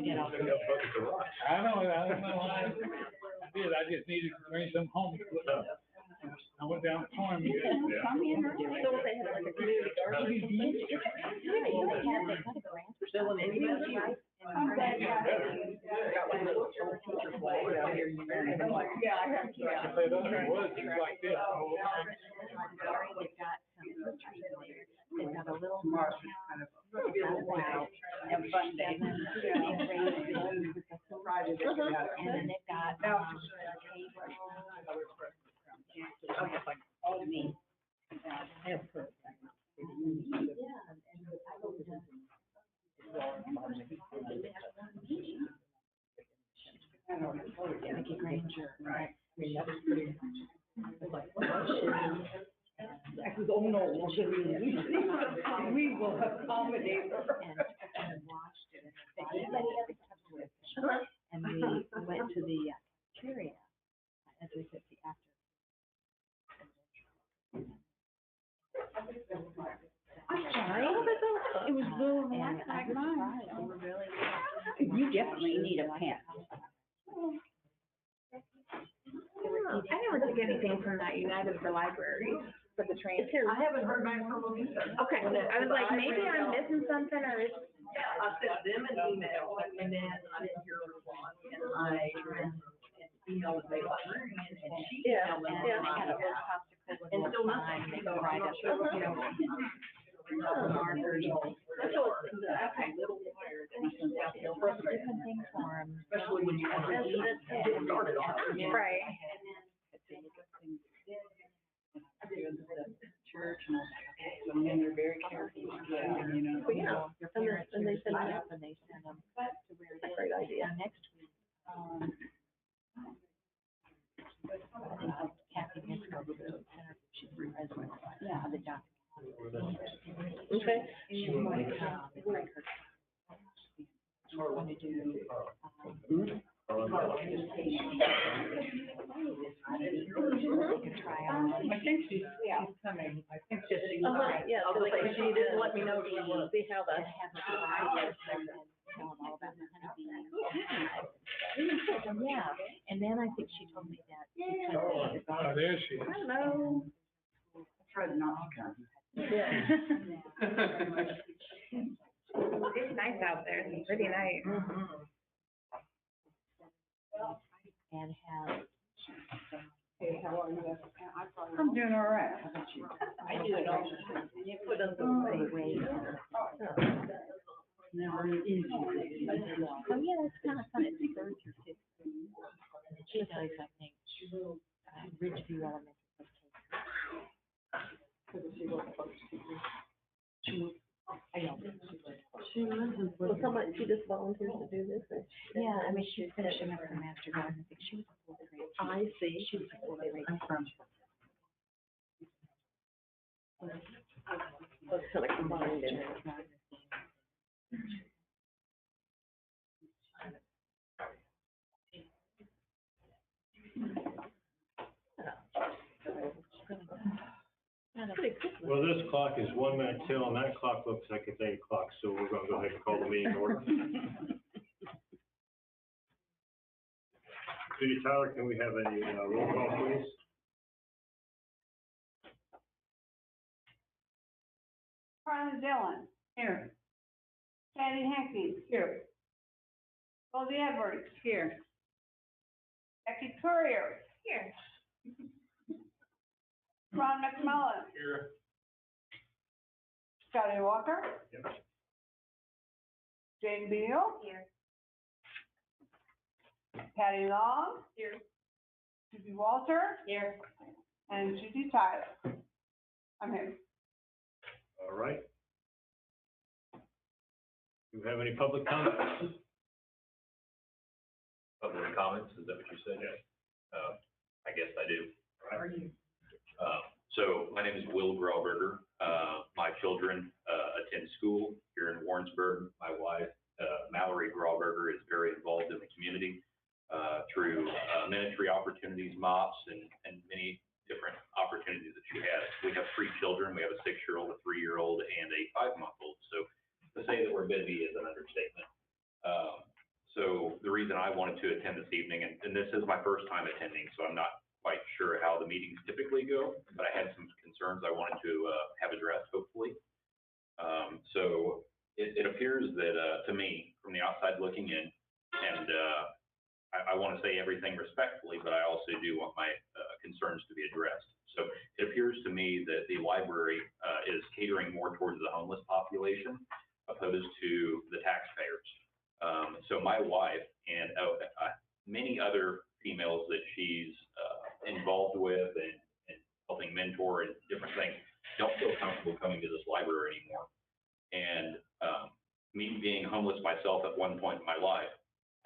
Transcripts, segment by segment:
get off. I don't know how I did, I just needed to bring some home. I went down to farm. So they had like a community garden. Still in English, right? I'm glad you got one of those little teacher flags out here. And I'm like, yeah, I have, yeah. If they don't have woods, it's like this. They've got some trees there. They've got a little Tomorrow's kind of, it'll be a little wild, have fun day. Friday, they get out. and then they've got, All of me. Mickey Granger. Right. I mean, that was pretty much. Like, I said, oh no, we will accommodate her. And washed it. And we went to the cafeteria, as we said, the after. I'm sorry. It was real relaxed like mine. They were really. You definitely need a pen. I never took anything from that United for Libraries for the training. I haven't heard back from them either. Okay, I was like, maybe I'm missing something or it's. Yeah, I sent them an email and then I didn't hear a response and I emailed the librarian and she emailed them. And I had a little popsicle with And a still little nothing, sign, they so cried I'm up. not sure, you know. Markers, that's all it's, that's a little wire that you send out, they'll Different things for them. especially when you want to get started on it. Right. Church and all that, and they're very careful, you know. But yeah, Your and parents they usually send get it up and they send them to where it That's a is. great idea. Next week, Kathy Mitchell, she's the president, of the Johnson County. Okay. She's going to come and bring her. She's going to do, they can try on. I think she's coming, I think just. Yeah, I'll so just say she didn't let me know she was. see how And that. have her provide us and tell them all about the honeybees. Yeah, and then I think she told me that because they Oh, there she is. Hello. Tried not to come. Yeah. It's nice out there. It's a pretty night. and have. Hey, how are you? I'm doing all right. How about you? I do it all. You put us Way. Never easy. Oh, yeah, that's kind of fun. It's third through fifth. And she does, I think, Ridgeview Elementary. Well, somebody, she just volunteers to do this. Or Yeah, I mean, she's finishing up her master garden. I think she was a fourth grade. I see. She was a fourth grade. I'm from. So it's kind of combined in there. Pretty cool. Well, this clock is 1 minute till, and that clock looks like it's 8 o'clock, so we're gonna go ahead and call the meeting to order. Judy Tyler, can we have a roll call, please? Brian Dillon. Here. Patty Hankey. Here. Goldie Edwards. Here. Becky Courier. Here. Ron McMullen. Here. Scotty Walker. Yep. Jane Beal. Here. Patty Long. Here. Judy Walter. Here. And Judy Tyler. I'm here. All right. Do we have any public comments? Public comments, is that what you said? Yes. I guess I do. How are you? So my name is Will Grauberger. My children attend school here in Warrensburg. My wife, Mallory Grauberger, is very involved in the community through ministry opportunities, MOPS, and many different opportunities that she has. We have 3 children. We have a 6-year-old, a 3-year-old, and a 5-month-old. So to say that we're busy is an understatement. reason I wanted to attend this evening, and this is my first time attending, so I'm not quite sure how the meetings typically go, but I had some concerns I wanted to have addressed, hopefully. So it appears that, to me, from the outside looking in, and I want to say everything respectfully, but I also do want my concerns to be addressed. So it appears to me that the library is catering more towards the homeless population opposed to the taxpayers. So my wife and many other females that she's involved with and helping mentor and different things don't feel comfortable coming to this library anymore. And me being homeless myself at one point in my life,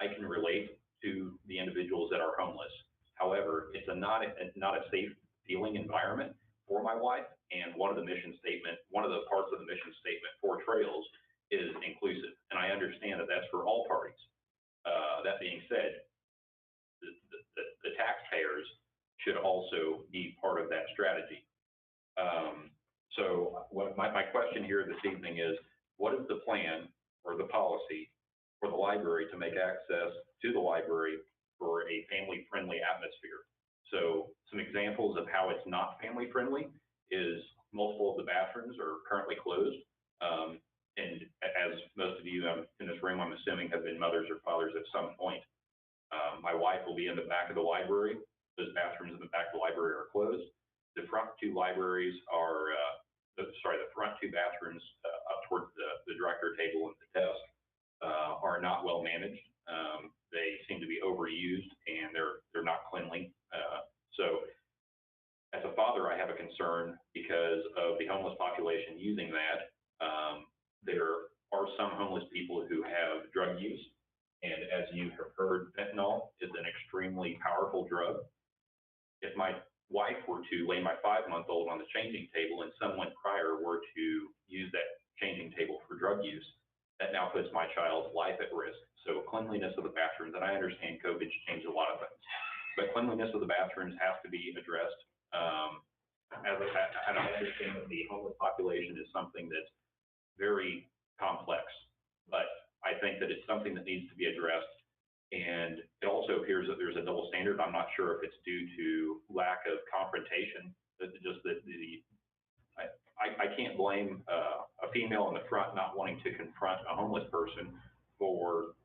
I can relate to the individuals that are homeless. However, it's not a safe feeling environment for my wife. And one of the parts of the mission statement for Trails is inclusive. And I understand that that's for all parties. That being said, the taxpayers should also be part of that strategy. So what my question here this evening is, what is the plan or the policy for the library to make access to the library for a family-friendly atmosphere? So some examples of how it's not family-friendly is multiple of the bathrooms are currently closed. And as most of you in this room, I'm assuming, have been mothers or fathers at some point. My wife will be in the back of the library. Those bathrooms in the back of the library are closed. The front two libraries are, the front two bathrooms up towards the director table and the desk are not well managed. They seem to be overused and they're not cleanly. So as a father, I have a concern because of the homeless population using that. There are some homeless people who have drug use. And as you have heard, fentanyl is an extremely powerful drug. If my wife were to lay my 5-month-old on the changing table and someone prior were to use that changing table for drug use, that now puts my child's life at risk. So cleanliness of the bathrooms, and I understand COVID's changed a lot of things, but cleanliness of the bathrooms has to be addressed. And I understand that the homeless population is something that's very complex, but I think that it's something that needs to be addressed. And it also appears that there's a double standard. I'm not sure if it's due to lack of confrontation, I can't blame a female in the front not wanting to confront a homeless person for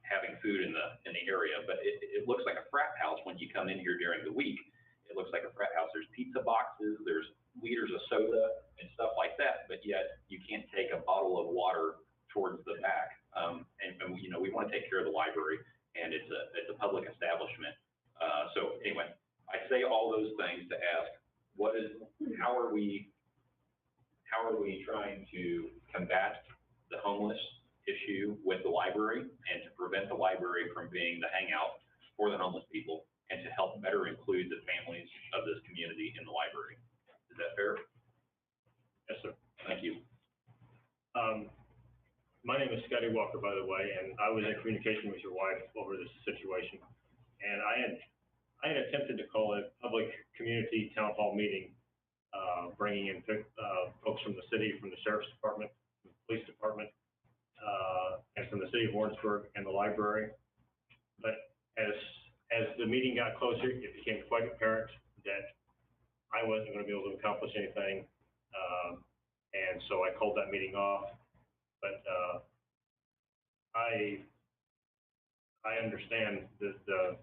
having food in the area, but it looks like a frat house when you come in here during the week. It looks like a frat house. There's pizza boxes, there's liters of soda and stuff like that, but yet you can't take a bottle of water towards the back. And you know, we want to take care of the library, and it's a public establishment. So anyway, I say all those things to ask, how are we trying to combat the homeless issue with the library and to prevent the library from being the hangout for the homeless people and to help better include the families of this community in the library? Is that fair? Yes, sir. Thank you. My name is Scotty Walker, by the way, and I was in communication with your wife over this situation. And I had attempted to call a public community town hall meeting, bringing in folks from the city, from the sheriff's department, from the police department, and from the city of Warrensburg and the library. But as the meeting got closer, it became quite apparent that I wasn't going to be able to accomplish anything. And so I called that meeting off. But I understand that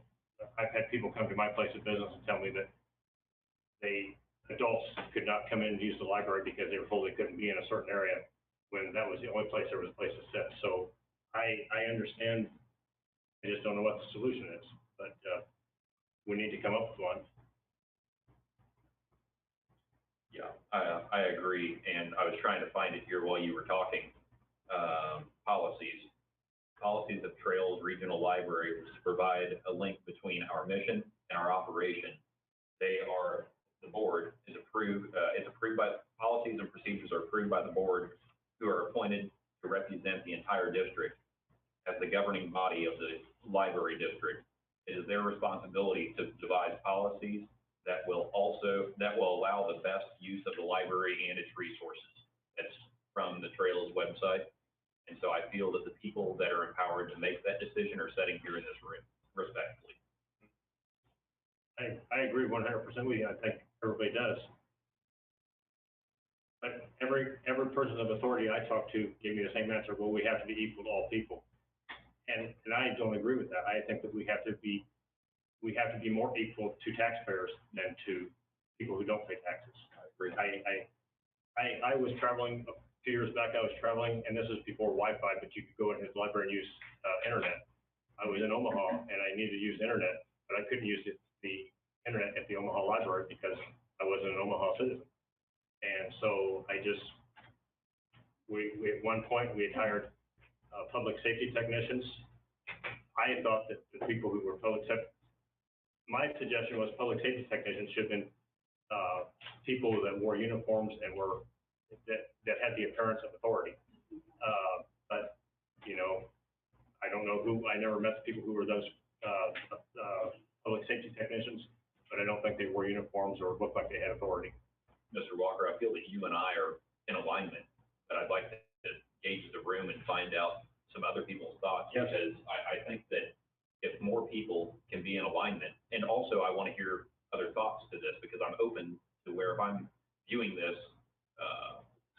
I've had people come to my place of business and tell me that adults could not come in and use the library because they were told they couldn't be in a certain area when that was the only place there was a place to sit. So I understand. I just don't know what the solution is, but we need to come up with one. Yeah, I agree, and I was trying to find it here while you were talking. Policies of Trails Regional Library was to provide a link between our mission and our operation. The board is approved, policies and procedures are approved by the board, who are appointed to represent the entire district as the governing body of the library district. It is their responsibility to devise policies that will allow the best use of the library and its resources. That's from the Trails website. And so I feel that the people that are empowered to make that decision are sitting here in this room, respectfully. I agree 100% with you. I think everybody does. But every person of authority I talk to gave me the same answer. Well, we have to be equal to all people. And I don't agree with that. I think that we have to be more equal to taxpayers than to people who don't pay taxes. I agree. I was traveling a few years back. I was traveling, and this is before Wi-Fi, but you could go into the library and use internet. I was in Omaha, and I needed to use internet, but I couldn't use the internet at the Omaha Library because I wasn't an Omaha citizen. And so we at one point, we had hired public safety technicians. I thought that the people who were my suggestion was public safety technicians should have been people that wore uniforms and that had the appearance of authority. But, you know, I don't know I never met the people who were those public safety technicians, but I don't think they wore uniforms or looked like they had authority. Mr. Walker, I feel that you and I are in alignment, but I'd like to gauge the room and find out some other people's thoughts. Yes. Because I think that if more people can be in alignment, and also I want to hear other thoughts to this, because I'm open to where if I'm viewing this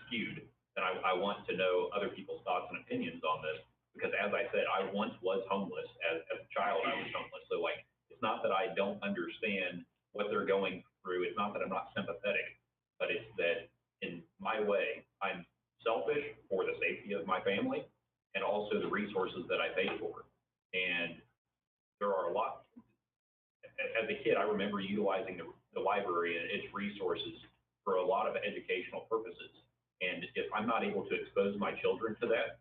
skewed, then I want to know other people's thoughts and opinions on this, because as I said, I once was homeless. As a child, I was homeless. So like, it's not that I don't understand what they're going through. It's not that I'm not sympathetic, but it's that in my way, I'm selfish for the safety of my family and also the resources that I pay for. And there are a lot, as a kid, I remember utilizing the library and its resources for a lot of educational purposes. And if I'm not able to expose my children to that,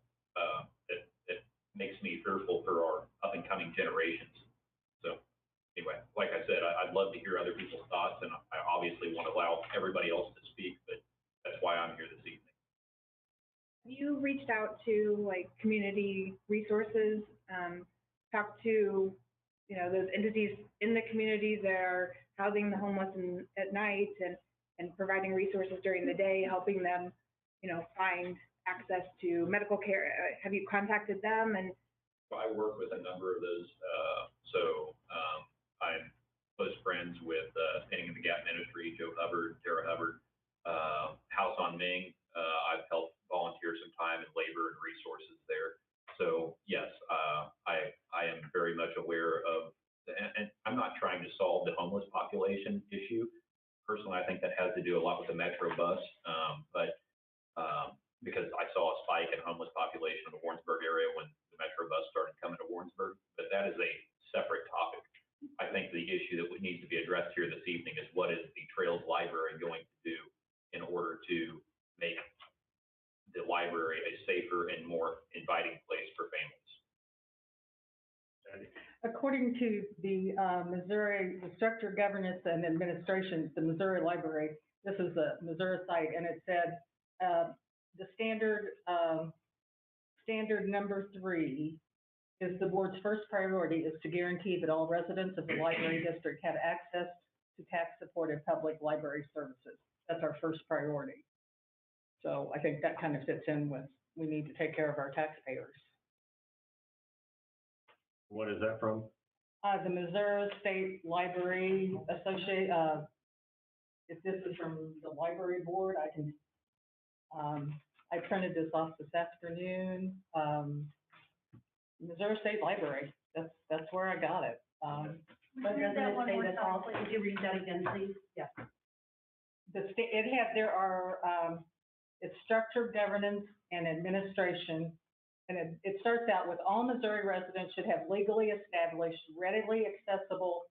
it makes me fearful for our up and coming generations. So anyway, like I said, I'd love to hear other people's thoughts, and I obviously want to allow everybody else to speak, but that's why I'm here this evening. Have you reached out to like community resources, talked to, you know, those entities in the community that are housing the homeless at night and providing resources during the day, helping them, you know, find access to medical care? Have you contacted them? And I work with a number of those, I'm close friends with Standing in the Gap Ministry, Joe Hubbard, Tara Hubbard, House on Ming. I've helped volunteer some time and labor and resources there. So yes, I am very much aware of, and I'm not trying to solve the homeless population issue. Personally, I think that has to do a lot with the Metro bus, because I saw a spike in homeless population in the Warrensburg area when the Metro bus started coming to Warrensburg, but that is a separate topic. I think the issue that needs to be addressed here this evening is what is the Trails Library going to do in order to make the library a safer and more inviting place for families. According to the Missouri Structure, Governance, and Administration, the Missouri Library, this is the Missouri site, and it said the standard number 3 is the board's first priority is to guarantee that all residents of the library district have access to tax-supported public library services. That's our first priority. So I think that kind of fits in with, we need to take care of our taxpayers. What is that from? The Missouri State Library Association, if this is from the library board, I can, I printed this off this afternoon. Missouri State Library, that's where I got it. But doesn't it say that also, could you read that again, please? Yeah. It's structure, governance, and administration. And it starts out with all Missouri residents should have legally established, readily accessible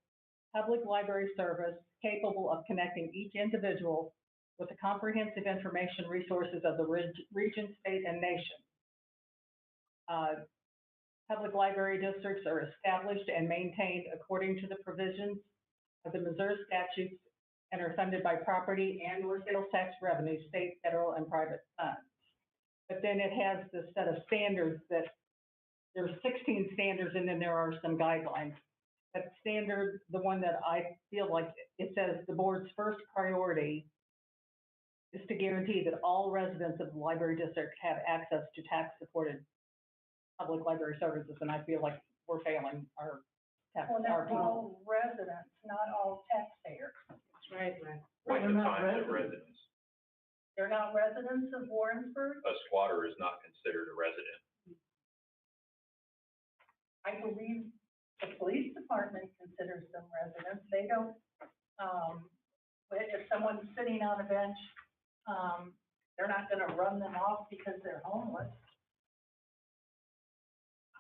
public library service capable of connecting each individual with the comprehensive information resources of the region, state, and nation. Public library districts are established and maintained according to the provisions of the Missouri statutes and are funded by property and/or sales tax revenue, state, federal, and private funds. But then it has this set of standards that there's 16 standards, and then there are some guidelines. That standard, the one that I feel like it says the board's first priority is to guarantee that all residents of the library district have access to tax-supported public library services, and I feel like we're failing our tax, Well, our that's people. all residents, not all taxpayers. That's right. What defines a residence? They're not residents of Warrensburg. A squatter is not considered a resident. I believe the police department considers them residents. They don't, if someone's sitting on a bench, they're not gonna run them off because they're homeless.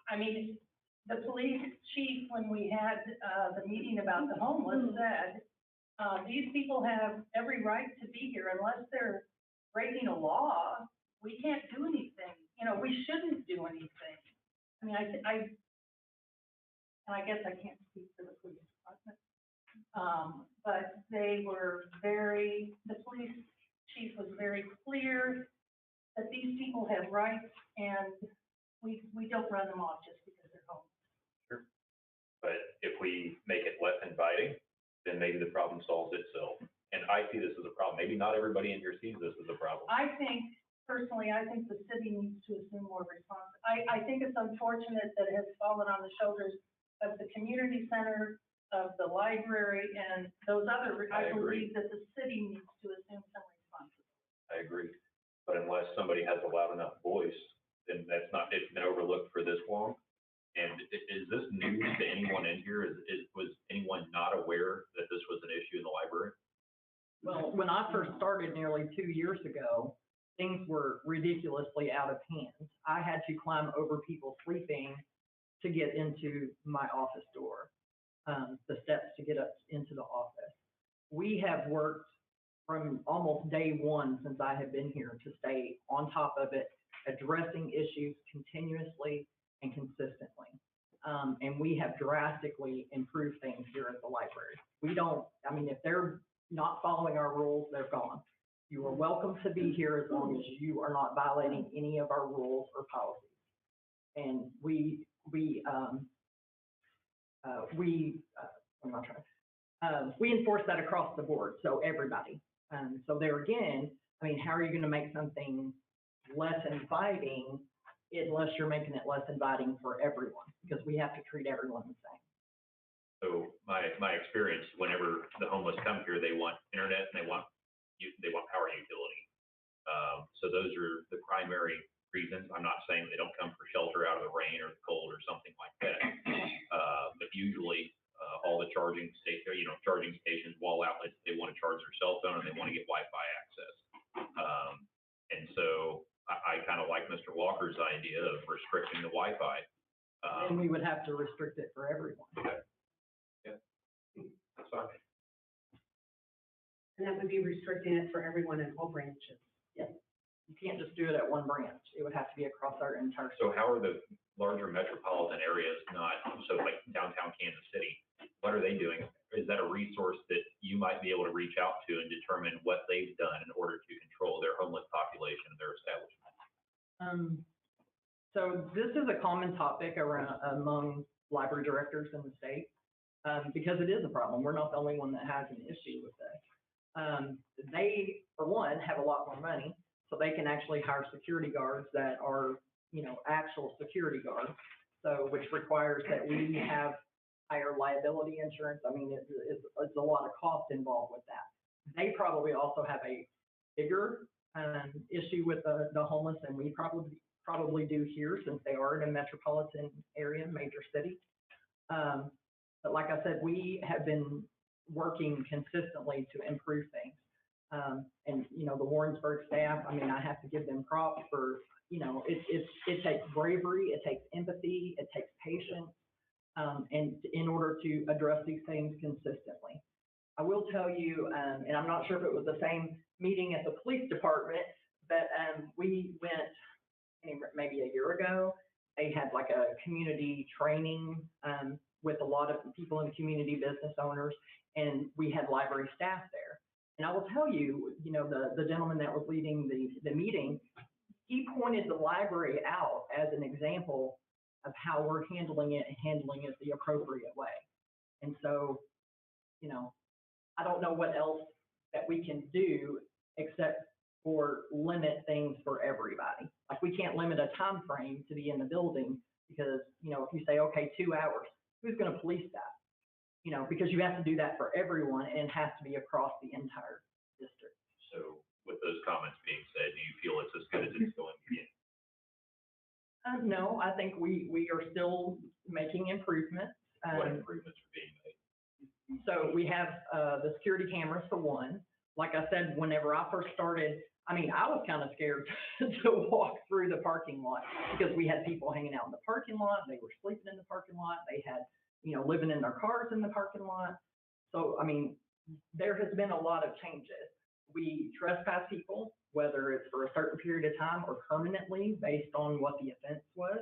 I mean, the police chief, when we had, the meeting about the homeless, said, these people have every right to be here unless they're breaking a law. We can't do anything, you know, we shouldn't do anything. I mean, and I guess I can't speak for the police department. But they were the police chief was very clear that these people have rights and we don't run them off just because they're homeless. But if we make it less inviting, then maybe the problem solves itself. And I see this as a problem. Maybe not everybody in here sees this as a problem. Personally, I think the city needs to assume more responsibility. I think it's unfortunate that it has fallen on the shoulders of the community center, of the library, and those other, I believe that the city needs to assume some responsibility. I agree. But unless somebody has a loud enough voice, then it's been overlooked for this long. And is this news to anyone in here? Was anyone not aware that this was an issue in the library? Well, when I first started nearly 2 years ago, things were ridiculously out of hand. I had to climb over people sleeping to get into my office door, the steps to get up into the office. We have worked from almost day one since I have been here to stay on top of it, addressing issues continuously and consistently. And we have drastically improved things here at the library. If they're not following our rules, they're gone. You are welcome to be here as long as you are not violating any of our rules or policies. And we enforce that across the board, so everybody. So there again, how are you gonna make something less inviting unless you're making it less inviting for everyone? Because we have to treat everyone the same. So my experience, whenever the homeless come here, they want internet and they want power utility. So those are the primary reasons. I'm not saying they don't come for shelter out of the rain or the cold or something like that. But usually, all the charging stations, wall outlets, they want to charge their cell phone and they want to get Wi-Fi access. And so I kind of like Mr. Walker's idea of restricting the Wi-Fi. And we would have to restrict it for everyone. Okay. Yeah, that's fine. And that would be restricting it for everyone in all branches. Yes. You can't just do it at one branch. It would have to be across our entire. So how are the larger metropolitan areas not, so like downtown Kansas City, what are they doing? Is that a resource that you might be able to reach out to and determine what they've done in order to control their homeless population and their establishment? So this is a common topic among library directors in the state, because it is a problem. We're not the only one that has an issue with this. They, for one, have a lot more money, so they can actually hire security guards that are, actual security guards. So, which requires that we have higher liability insurance. It's a lot of cost involved with that. They probably also have a bigger issue with the homeless than we probably do here, since they are in a metropolitan area, major city. But like I said, we have been working consistently to improve things. And the Warrensburg staff, I have to give them props for, it takes bravery, it takes empathy, it takes patience, and in order to address these things consistently. I will tell you, and I'm not sure if it was the same meeting at the police department, but we went maybe a year ago. They had like a community training with a lot of people in the community, business owners, and we had library staff there. And I will tell you, the gentleman that was leading the meeting, he pointed the library out as an example of how we're handling it the appropriate way. And so, I don't know what else that we can do except or limit things for everybody. Like, we can't limit a time frame to be in the building because, you know, if you say, okay, 2 hours, who's gonna police that? You know, because you have to do that for everyone and it has to be across the entire district. So with those comments being said, do you feel it's as good as it's going to get? No, I think we are still making improvements. What improvements are being made? So we have, the security cameras for one. Like I said, whenever I first started, I mean, I was kind of scared to walk through the parking lot because we had people hanging out in the parking lot. They were sleeping in the parking lot. They had, you know, living in their cars in the parking lot. So, I mean, there has been a lot of changes. We trespass people, whether it's for a certain period of time or permanently based on what the offense was.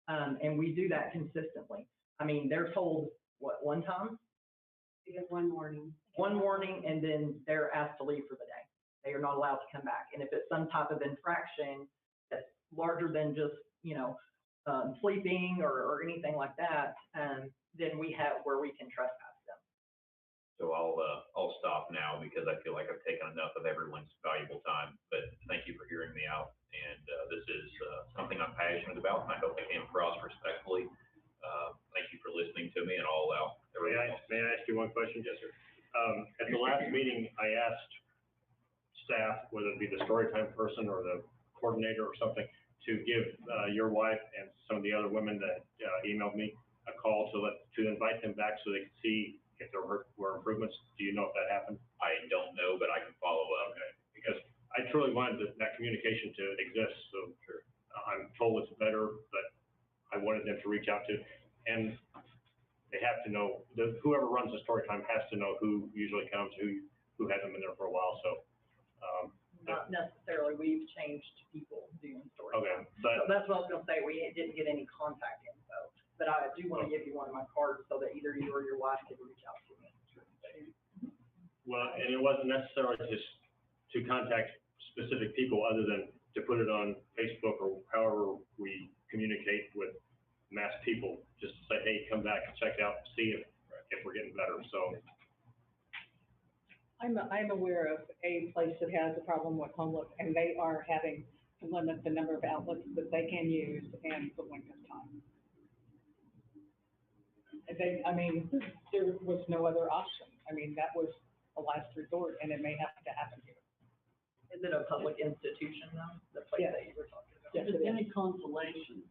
And we do that consistently. I mean, they're told, what, one time? You get one warning. One warning, and then they're asked to leave for the day. They are not allowed to come back. And if it's some type of infraction that's larger than just, you know, sleeping or anything like that, then we have where we can trespass them. So I'll stop now because I feel like I've taken enough of everyone's valuable time, but thank you for hearing me out. And, this is, something I'm passionate about, and I hope I came across respectfully. Thank you for listening to me, and I'll allow everyone else. May I ask you one question? Yes, sir. At the last meeting, I asked staff, whether it be the storytime person or the coordinator or something, to give, your wife and some of the other women that, emailed me a call to invite them back so they could see if there were improvements. Do you know if that happened? I don't know, but I can follow up. Okay, because I truly wanted that communication to exist, so I'm told it's better, but I wanted them to reach out to, and they have to know, whoever runs the story time has to know who usually comes, who hasn't been there for a while, so. Not necessarily, we've changed people doing story. Okay, So but, that's what I was gonna say, we didn't get any contact info, but I do wanna give you one of my cards so that either you or your wife could reach out to me. well, and it wasn't necessarily to contact specific people other than to put it on Facebook or however we communicate with mass people, just to say, hey, come back and check out, see if we're getting better, so. I'm aware of a place that has a problem with homeless, and they are having to limit the number of outlets that they can use and the length of time. I mean, there was no other option. I mean, that was a last resort, and it may have to happen here. Is it a public institution though, the place that you were talking about? Yes, If it it's is. any consolation,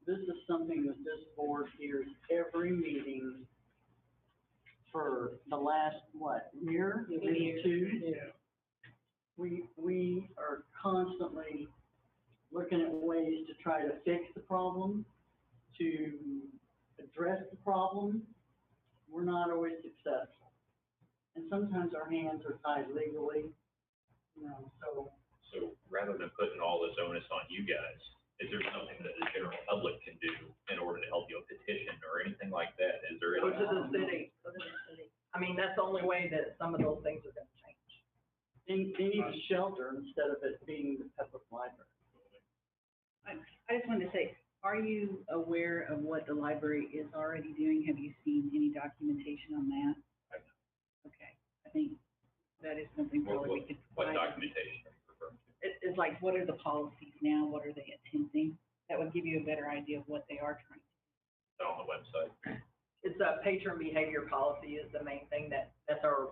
this is something that this board hears every meeting for the last, year? Maybe two? Yeah. We are constantly looking at ways to try to fix the problem, to address the problem. We're not always successful. And sometimes our hands are tied legally, so. So rather than putting all this onus on you guys, is there something that the general public can do in order to help you, a petition or anything like that? Is there? Go to the city, I mean, that's the only way that some of those things are gonna change. They need a shelter instead of it being the public library. I just wanted to say, are you aware of what the library is already doing? Have you seen any documentation on that? I've not. Okay, I think that is something probably we could What provide. documentation are you referring to? It's like, what are the policies now? What are they attempting? That would give you a better idea of what they are trying to Is that on the website? It's a patron behavior policy is the main thing that's our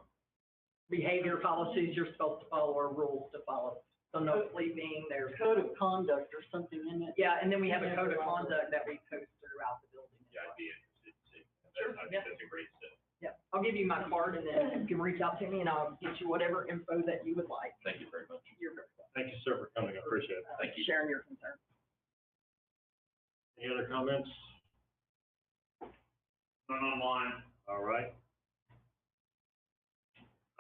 behavior policies you're supposed to follow, or rules to follow. So no sleeping, there's. Code of conduct or something in it. Yeah, and then we have a code of conduct that we post throughout the building. Yeah, I'd be interested to see. Sure, I yeah. think that's a great step. Yeah, I'll give you my card and then you can reach out to me and I'll get you whatever info that you would like. Thank you very much. You're very welcome. Thank you, sir, for coming, I appreciate it. Thank you. Sharing your concern. Any other comments? None online. All right.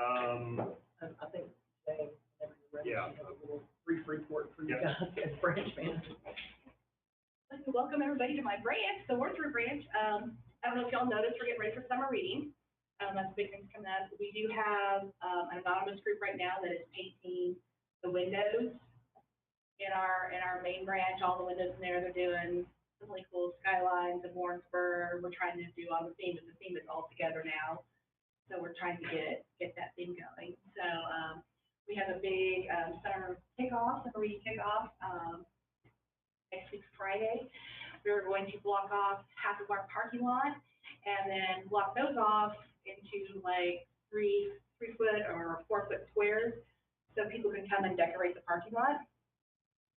I think today, whenever you're ready, Yeah. you have a little brief report for you Yeah. guys as branch manager. I'd like to welcome everybody to my branch, the Wardsboro branch. I don't know if y'all noticed, we're getting ready for summer reading. That's a big thing coming up. We do have, an anonymous group right now that is painting the windows in our main branch, all the windows in there. They're doing some really cool skylines of Wardsboro. We're trying to do on the theme, but the theme is all together now. So we're trying to get that thing going. So, We have a big, summer reading kickoff, next week Friday. We're going to block off half of our parking lot and then block those off into like 3-foot or 4-foot squares so people can come and decorate the parking lot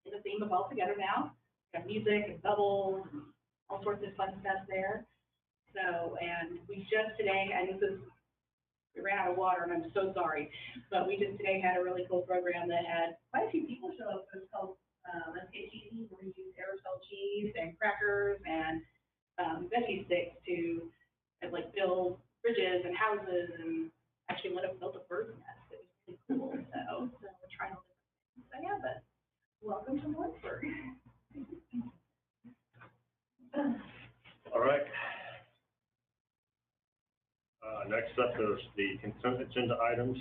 in the theme of All Together Now. We have music and bubbles, and all sorts of fun stuff there. So, and we just today, and we ran out of water and I'm so sorry, but we just today had a really cool program that had quite a few people show up. It was called, Let's Get Cheesy, where we use aerosol cheese and crackers and, veggie sticks to, like, build bridges and houses, and actually one of them built a bird's nest. It was really cool, so we're trying to live. So, yeah, but welcome to Lawrenceburg. All right. Next up, there's the consent agenda items.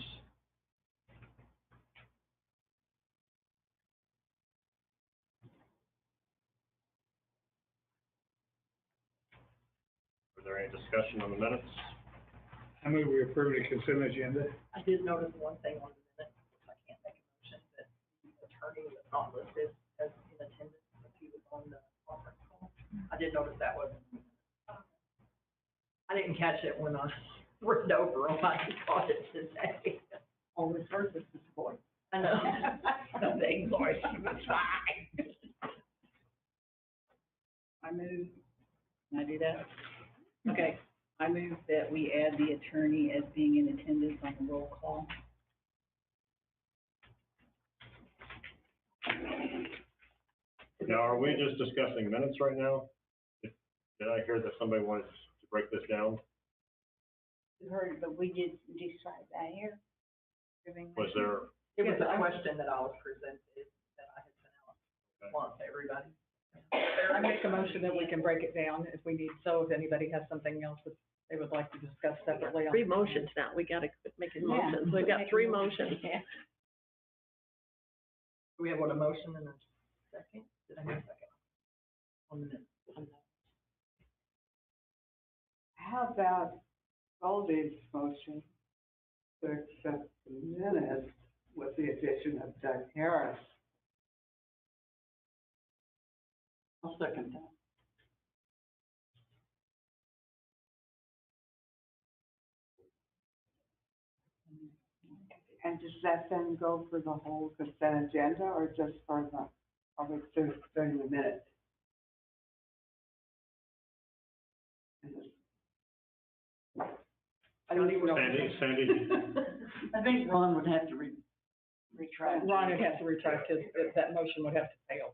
Is there any discussion on the minutes? I move we approve the consent agenda. I did notice one thing on the minutes, which I can't make a motion, that the attorney was not listed as in attendance, if he was on the conference call. I did notice that wasn't. I didn't catch it when I read over them, I just caught it today. Only first is this voice. I know. The big voice, it's fine. I move, can I do that? Okay, I move that we add the attorney as being in attendance on the roll call. Now, are we just discussing minutes right now? Did I hear that somebody wanted to break this down? You heard, but we did decide that here. Was there, It was a question that I was presented, that I had sent out once to everybody. I make a motion that we can break it down if we need, so if anybody has something else that they would like to discuss separately. Three motions now, we gotta quit making motions, we've got three motions. Do we have a motion and a second? Did I hear a second? On the minute. How about Goldie's motion to accept the minutes with the addition of Doug Harris? I'll second that. And does that then go for the whole consent agenda or just for the, during the minutes? I don't even know. Sandy? I think Ron would have to retract. Ron would have to retract his, that motion would have to fail.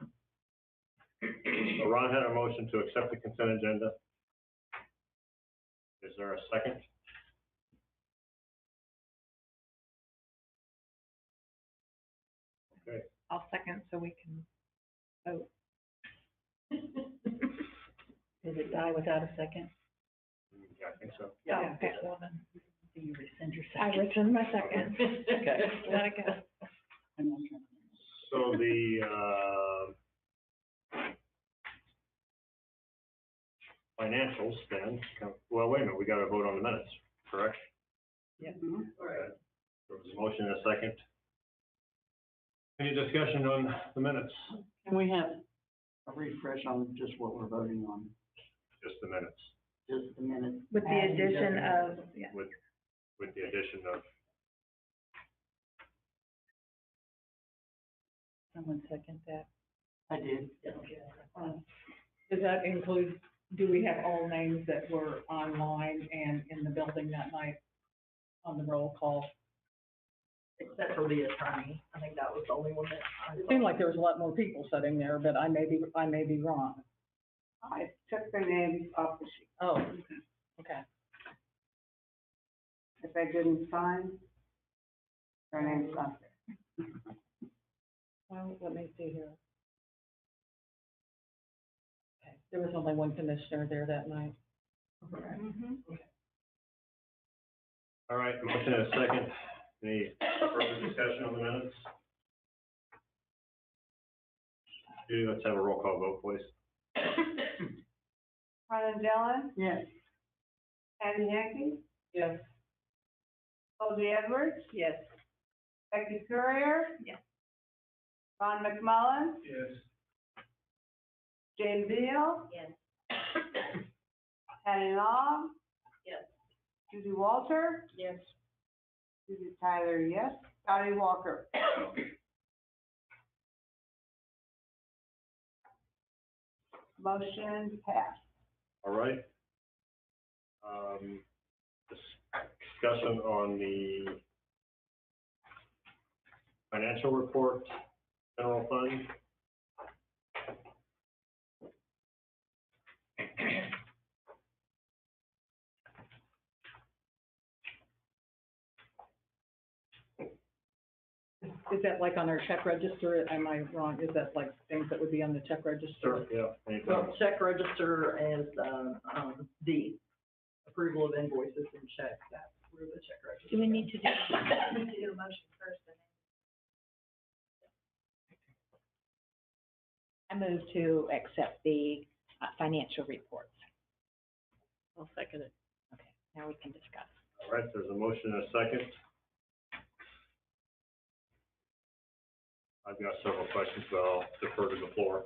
So Ron had a motion to accept the consent agenda. Is there a second? Okay. I'll second so we can vote. Did it die without a second? Yeah, I think so. Yeah. Okay. Well, then, do you rescind your I second? rescind my second. Okay. Let it go. I'm not trying to- So the, financials then, well, wait a minute, we gotta vote on the minutes, correct? Yeah. Okay. There was a motion and a second. Any discussion on the minutes? Can we have a refresh on just what we're voting on, Just the minutes, just the minutes? With the adding addition Doug of, Harris. yeah. with the addition of, Someone second that? I did. Does that include, do we have all names that were online and in the building that night on the roll call? Except for the attorney, I think that was the only one that. It seemed like there was a lot more people sitting there, but I may be wrong. I took their names off the sheet. Oh, okay. If they didn't sign, their name's not there. Well, let me see here. Okay, there was only one commissioner there that night. all right, motion and a second. Any further discussion on the minutes? Let's have a roll call vote, please. Ron Dillon, Yes. Andy Henke, Yes. Goldie Edwards, Yes. Becky Courier, Yes. Ron McMullen, Yes. Jane Beal, Yes. Patty Long, Yes. Judy Walter, Yes. Susie Tyler, yes. Scotty Walker. Motion passed. All right. Discussion on the financial report, general fund. Is that like on our check register? Am I wrong? Is that like things that would be on the check register? Yeah. anytime. Well, check register is, the approval of invoices and checks, that's through the check register. Do we need to do a motion first? I move to accept the financial reports. I'll second it. Okay, now we can discuss. All right, there's a motion and a second. I've got several questions, but I'll defer to the floor.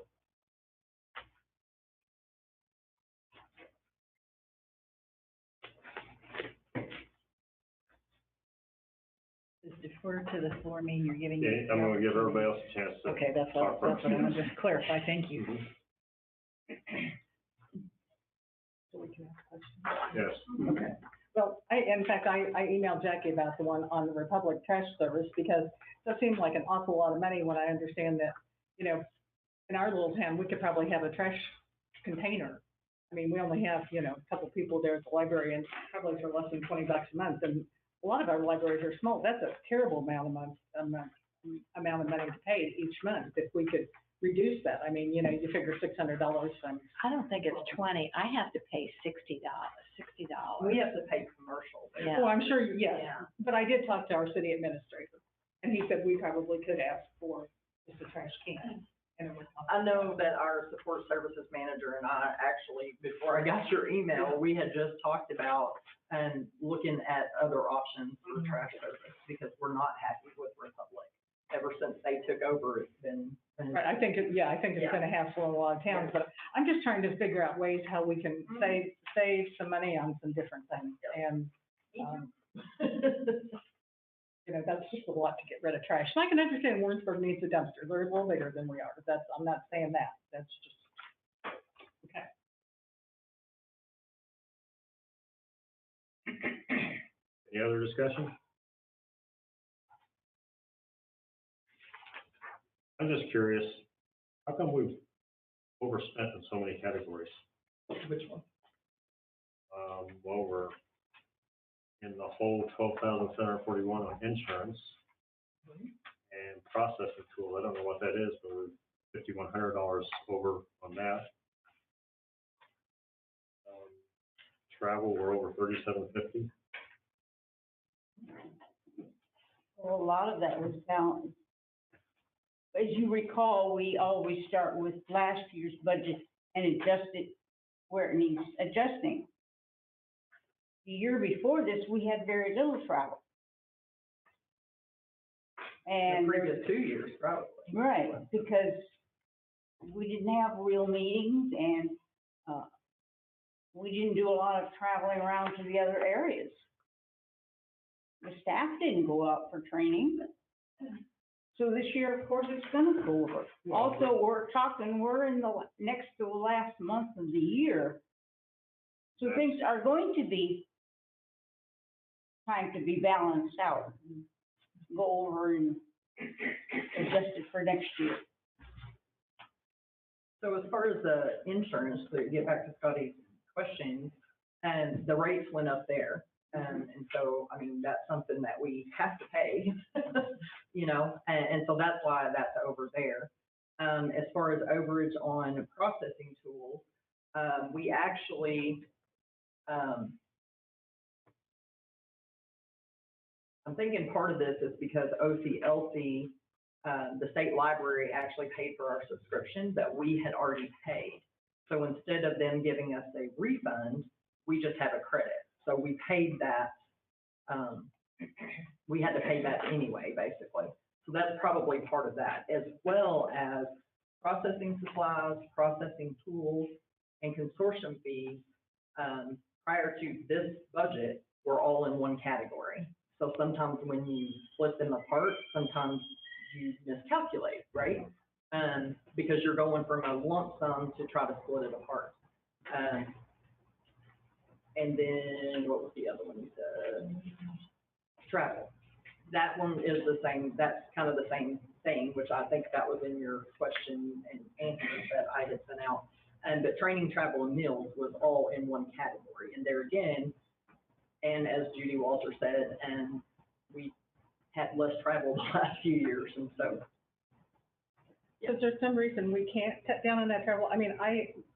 Does defer to the floor mean you're giving? Okay, I'm gonna give everybody else a chance to. Okay, that's what I want to just clarify. Thank you. Mhm. So we can ask questions. Yes. Okay. Well, in fact, I emailed Jackie about the one on the Republic Trash Service because that seems like an awful lot of money when I understand that, you know, in our little town, we could probably have a trash container. I mean, we only have, you know, a couple people there at the library and probably for less than $20 a month. And a lot of our libraries are small. That's a terrible amount of money to pay each month if we could reduce that. I mean, you know, you figure $600 from. I don't think it's 20. I have to pay $60. We have to pay commercial. Yeah. Well, I'm sure, yes, Yeah. but I did talk to our city administrator, and he said we probably could ask for just a trash can. And it would cost. I know that our support services manager and I actually, before I got your email, we had just talked about and looking at other options for trash service because we're not happy with Republic. Ever since they took over, it's been. Right, I think, it's been a hassle in a lot of towns, but I'm just trying to figure out ways how we can save some money on some different things. And, you know, that's just a lot to get rid of trash. And I can understand Warrensburg needs a dumpster. They're a little bigger than we are, but I'm not saying that. That's just, okay. Any other discussion? I'm just curious, how come we've overspent in so many categories? Which one? Well, we're in the whole 12,741 on insurance and processing tool. I don't know what that is, but we're $5,100 over on that. Travel, we're over $3,750. Well, a lot of that was balanced. As you recall, we always start with last year's budget and adjust it where it needs adjusting. The year before this, we had very little travel. And. The previous 2 years, probably. Right, because we didn't have real meetings and, we didn't do a lot of traveling around to the other areas. The staff didn't go out for training. So this year, of course, it's gonna go over. Also, we're in the next to the last month of the year. So things are going to be time to be balanced out. Go over and adjust it for next year. So as far as the insurance, to get back to Scotty's question, and the rates went up there. And so, I mean, that's something that we have to pay, you know, and so that's why that's over there. As far as overage on processing tools, we actually, I'm thinking part of this is because OCLC, the state library actually paid for our subscription that we had already paid. So instead of them giving us a refund, we just have a credit. So we paid that we had to pay that anyway, basically. So that's probably part of that, as well as processing supplies, processing tools, and consortium fees, prior to this budget, were all in one category. So sometimes when you split them apart, sometimes you miscalculate, right? Because you're going from a lump sum to try to split it apart. And then, what was the other one you said? Travel. That one is the same, that's kind of the same thing, which I think that was in your question and answer that I had sent out. But training, travel, and meals was all in one category. And there again, and as Judy Walter said, and we had less travel the last few years, and so. Is there some reason we can't cut down on that travel? I mean,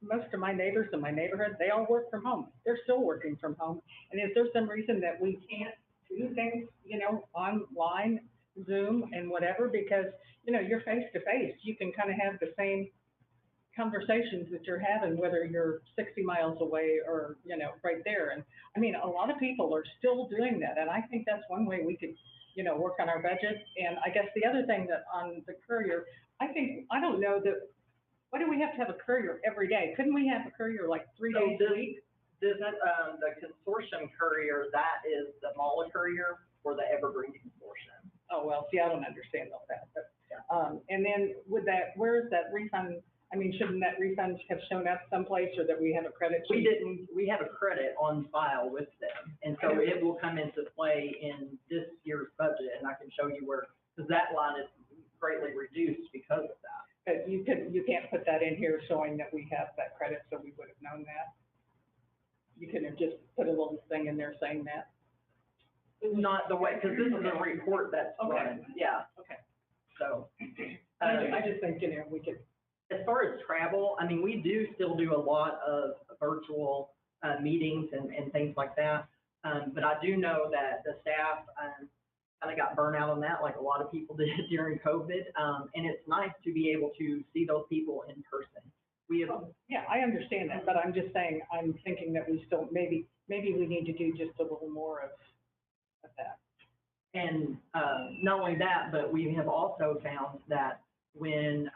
most of my neighbors in my neighborhood, they all work from home. They're still working from home. And is there some reason that we can't do things, you know, online, Zoom and whatever? Because, you know, you're face to face. You can kind of have the same conversations that you're having, whether you're 60 miles away or, you know, right there. And I mean, a lot of people are still doing that. And I think that's one way we could, you know, work on our budget. And I guess the other thing that on the courier, I don't know that, why do we have to have a courier every day? Couldn't we have a courier like 3 days a week? The consortium courier, that is the MALA courier for the Evergreen Consortium. Oh, well, see, I don't understand all that, but, and then where is that refund? I mean, shouldn't that refund have shown up someplace, or that we have a credit? We didn't, we have a credit on file with them, and so it will come into play in this year's budget, and I can show you where, because that line is greatly reduced because of that. But you can't put that in here showing that we have that credit, so we would have known that. You could have just put a little thing in there saying that. Not the way, because this is a report that's Okay. run, yeah. Okay. So, I just think, you know, we could. as far as travel, I mean, we do still do a lot of virtual, meetings and things like that. But I do know that the staff, kind of got burnt out on that, like a lot of people did during COVID. And it's nice to be able to see those people in person. We have, Yeah, I understand that, but I'm just saying, I'm thinking that we still, maybe we need to do just a little more of that. and, not only that, but we have also found that when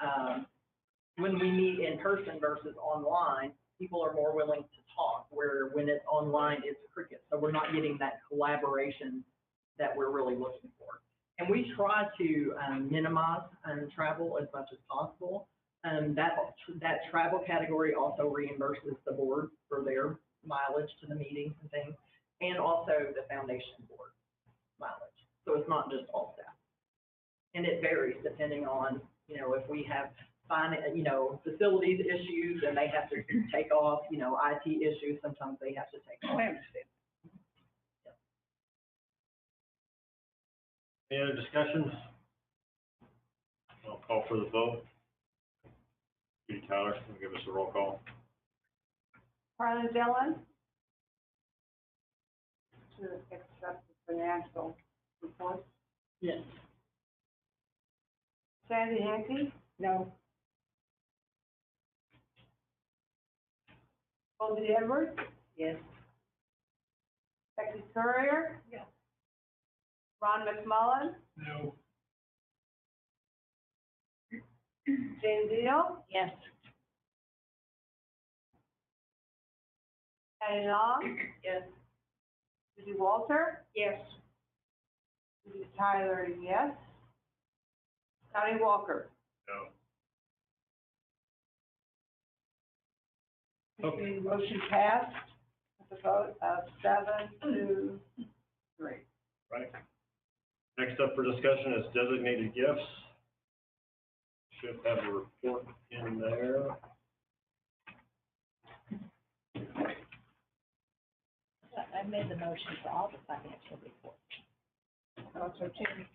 we meet in person versus online, people are more willing to talk, where when it's online, it's cricket. So we're not getting that collaboration that we're really looking for. And we try to minimize travel as much as possible. That travel category also reimburses the board for their mileage to the meetings and things, and also the foundation board mileage. So it's not just all staff. And it varies depending on, you know, if we have facilities issues and they have to take off, you know, IT issues, sometimes they have to take off. I understand. Any other discussions? I'll call for the vote. Judy Tyler, give us a roll call. Harlan Dillon? To accept the financial report. Yes. Sandy Hanky? No, Goldie Edwards? yes. Becky Courier? Yes. Ron McMullen? No. Jane Deal? Yes. Patty Long? Yes. Judy Walter? Yes. Judy Tyler, yes. Scotty Walker? No. Okay, motion passed with a vote of 7-3. Right. Next up for discussion is designated gifts. Should have a report in there. I made the motion for all the financial reports. Also, Jane,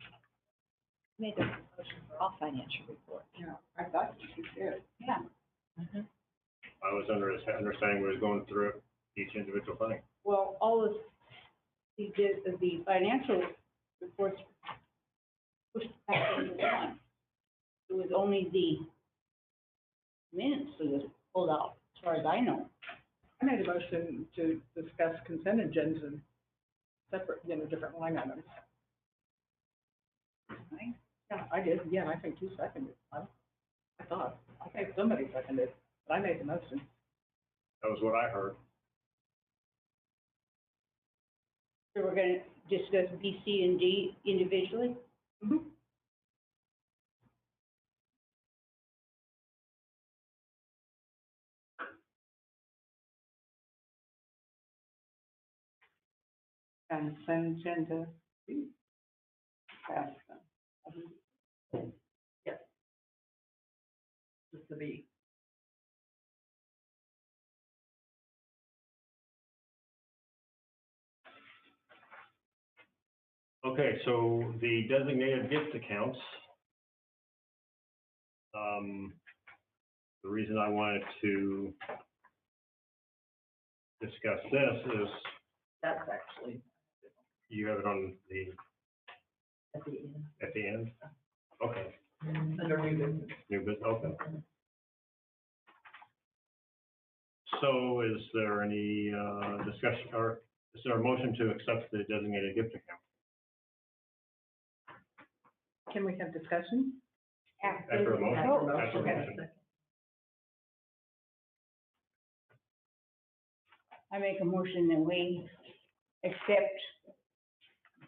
Made the motion for all financial reports. yeah, I thought you did. Yeah. I was understanding we was going through each individual thing. Well, all of, the financial reports pushed back into one. It was only the minutes that was pulled out, as far as I know. I made a motion to discuss consent agendas and separate, you know, different line items. right? Yeah, I did, yeah, and I think you seconded. I think somebody seconded, but I made the motion. That was what I heard. So we're gonna discuss B, C, and D individually? Consent agenda. Pass them. Yes. Just to be. Okay, so the designated gift accounts. The reason I wanted to discuss this is That's actually you have it on the, at the end, at the end? Okay, under new business. new business, okay. So is there any, discussion, or is there a motion to accept the designated gift account? Can we have discussion? After a motion? After a motion. I make a motion that we accept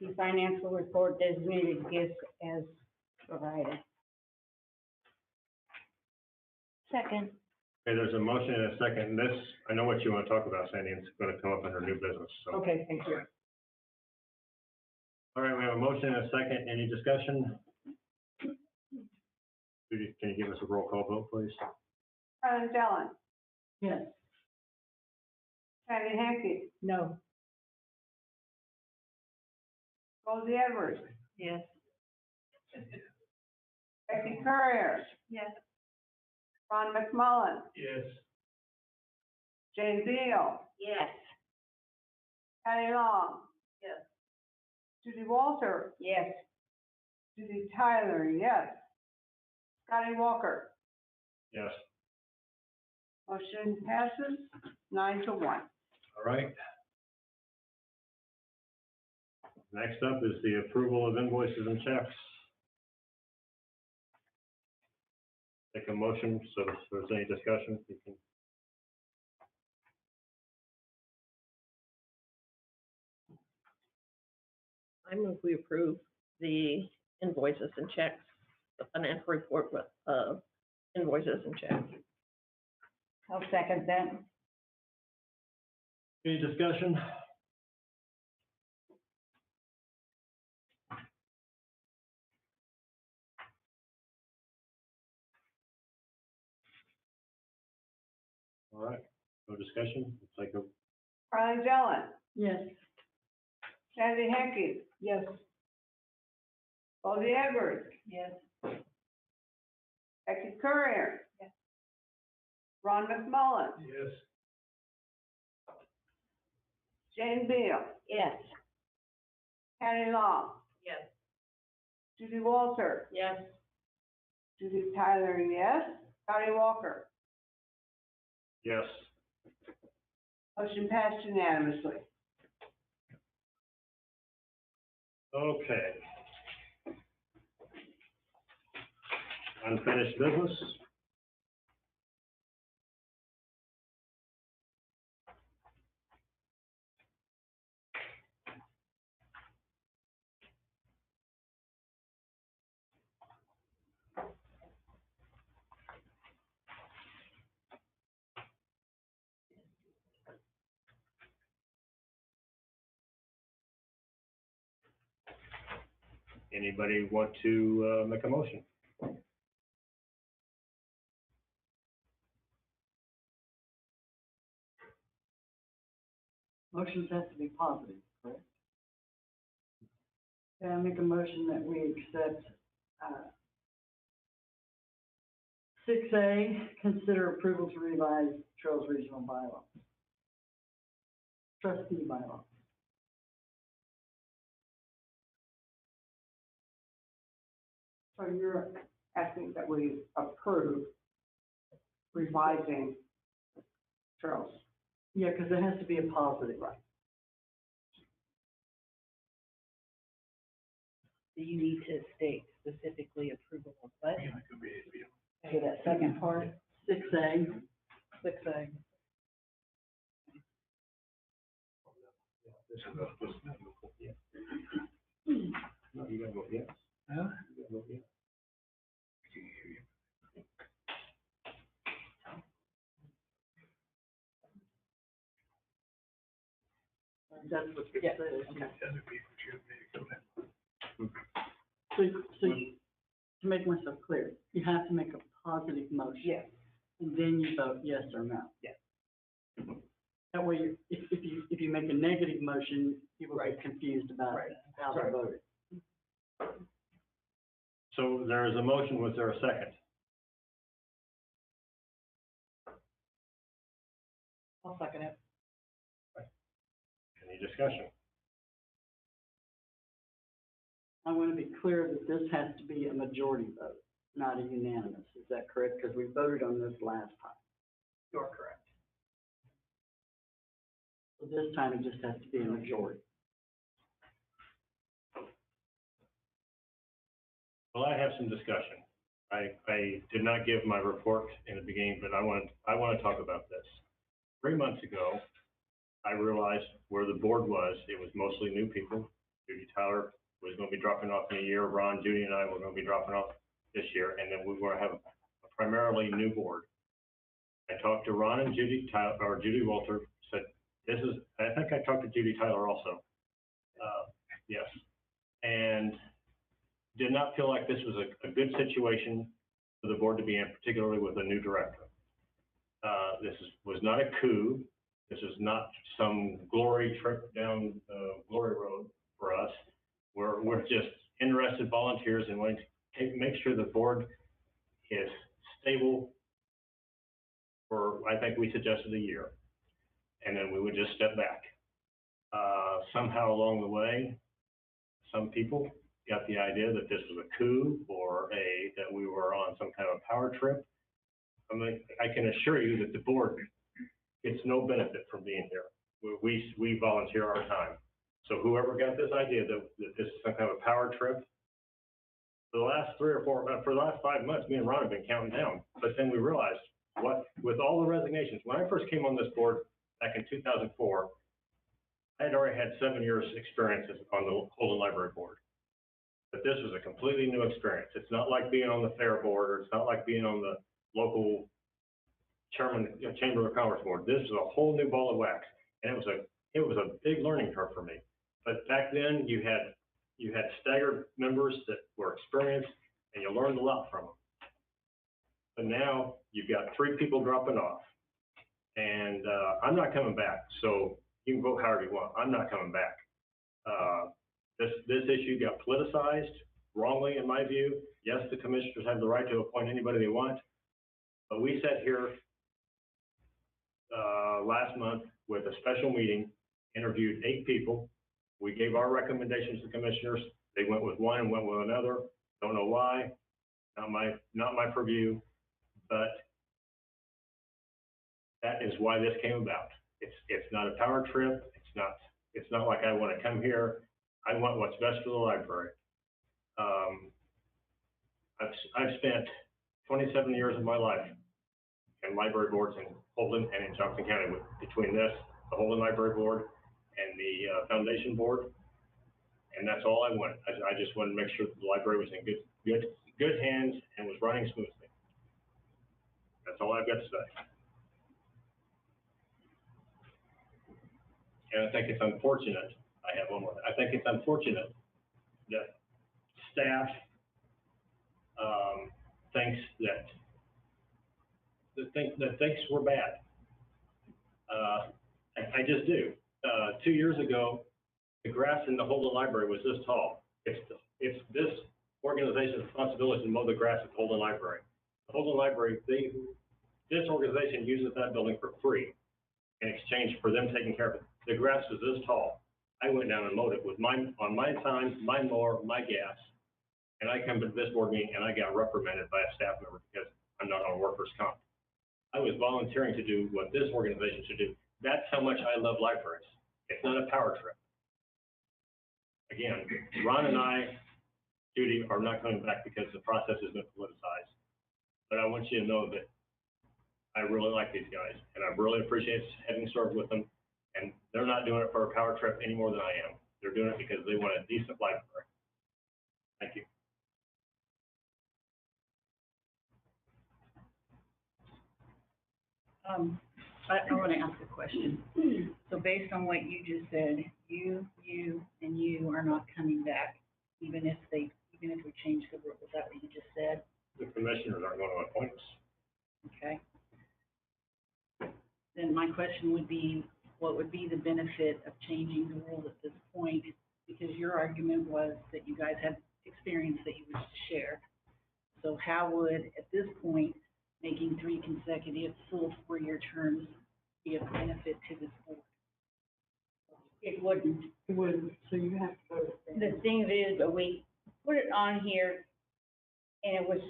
the financial report designated gifts as provided. Second. Okay, there's a motion and a second. This, I know what you want to talk about, Sandy, it's gonna come up under new business, so. Okay, thank you. All right, we have a motion and a second. Any discussion? Judy, can you give us a roll call vote, please? Carla Dellen, Yes. Patty Heckey, No. Rosie Edwards, Yes. Becky Courier, Yes. Ron McMullen, Yes. Jane Beal, Yes. Patty Long. Yes. Judy Walter, Yes. Judy Tyler, yes. Scotty Walker, Yes. motion passes 9-1. All right. Next up is the approval of invoices and checks. Take a motion, so if there's any discussion, you can. I move we approve the invoices and checks, the financial report with, invoices and checks. I'll second that. Any discussion? All right, no discussion, it's like a, Carla Dellen, Yes. Patty Heckey, Yes. Rosie Edwards, Yes. Becky Courier. Yes. Ron McMullen, Yes. Jane Beal, Yes. Patty Long, Yes. Judy Walter, Yes. Judy Tyler, yes. Scotty Walker, yes. motion passed unanimously. Okay. Unfinished business? Anybody want to, make a motion? Motions have to be positive, correct? Okay, I make a motion that we accept, 6A, consider approval to revise Trails Regional bylaws. Trustee bylaws. So you're asking that we approve revising Trails. Yeah, because it has to be a positive. Right. So you need to state specifically approval of what? Yeah, it could be, So that second part? 6A. 6A. this is a, No, you gotta vote yes. huh? You gotta vote yes. That's what it Yeah, says. Other people should maybe go ahead. So to make myself clear, you have to make a positive motion. Yes. And then you vote yes or no. Yes. That way, if you make a negative motion, people Right. get confused about Right. how they Right. voted. So there is a motion, was there a second? I'll second it. Any discussion? I want to be clear that this has to be a majority vote, not a unanimous. Is that correct? Because we voted on this last time. You're correct. So this time it just has to be a majority. Well, I have some discussion. I did not give my report in the beginning, but I want to talk about this. 3 months ago, I realized where the board was. It was mostly new people. Judy Tyler was going to be dropping off in a year. Ron, Judy, and I were going to be dropping off this year, and then we were going to have a primarily new board. I talked to Ron and Judy Tyler, or Judy Walter, said, I think I talked to Judy Tyler also. Yes. And did not feel like this was a good situation for the board to be in, particularly with a new director. This was not a coup. This is not some glory trip down glory road for us. We're just interested volunteers and wanting to make sure the board is stable for, I think we suggested a year. And then we would just step back. Somehow along the way, some people got the idea that this was a coup or that we were on some kind of power trip. I mean, I can assure you that the board gets no benefit from being here. We volunteer our time. So whoever got this idea that this is some kind of a power trip, for the last 5 months, me and Ron have been counting down. But then we realized with all the resignations, when I first came on this board back in 2004, I had already had 7 years experience on the Holden Library Board. But this was a completely new experience. It's not like being on the fair board, or it's not like being on the local Chamber of Commerce board. This is a whole new ball of wax, and it was a big learning curve for me. But back then, you had staggered members that were experienced, and you learned a lot from them. But now you've got 3 people dropping off, and I'm not coming back. So you can vote however you want. I'm not coming back. This issue got politicized wrongly, in my view. Yes, the commissioners have the right to appoint anybody they want, but we sat here last month with a special meeting, interviewed 8 people. We gave our recommendations to commissioners. They went with one and went with another. Don't know why. Not my purview, but that is why this came about. It's not a power trip. It's not like I want to come here. I want what's best for the library. I've spent 27 years of my life in library boards in Holden and in Johnson County, between this, the Holden Library Board, and the Foundation Board, and that's all I wanted. I just wanted to make sure that the library was in good hands and was running smoothly. That's all I've got to say. And I think it's unfortunate, I have one more, I think it's unfortunate that staff thinks we're bad. I just do. 2 years ago, the grass in the Holden Library was this tall. It's this organization's responsibility to mow the grass at the Holden Library. The Holden Library, this organization uses that building for free in exchange for them taking care of it. The grass was this tall. I went down and mowed it on my time, my mower, my gas, and I come to this board meeting and I got reprimanded by a staff member because I'm not on workers' comp. I was volunteering to do what this organization should do. That's how much I love libraries. It's not a power trip. Again, Ron and I Judy are not coming back because the process has been politicized. But I want you to know that I really like these guys, and I really appreciate having served with them. And they're not doing it for a power trip any more than I am. They're doing it because they want a decent library. Thank you. I want to ask a question. So based on what you just said, you, and you are not coming back, even if we change the rule. Is that what you just said? The commissioners aren't going to appoint us. Okay. Then my question would be, what would be the benefit of changing the rule at this point? Because your argument was that you guys had experience that you wish to share. So how would, at this point, making 3 consecutive full 4-year terms be of benefit to this board? It wouldn't. It wouldn't, so you have to vote. The thing is, that we put it on here, and it was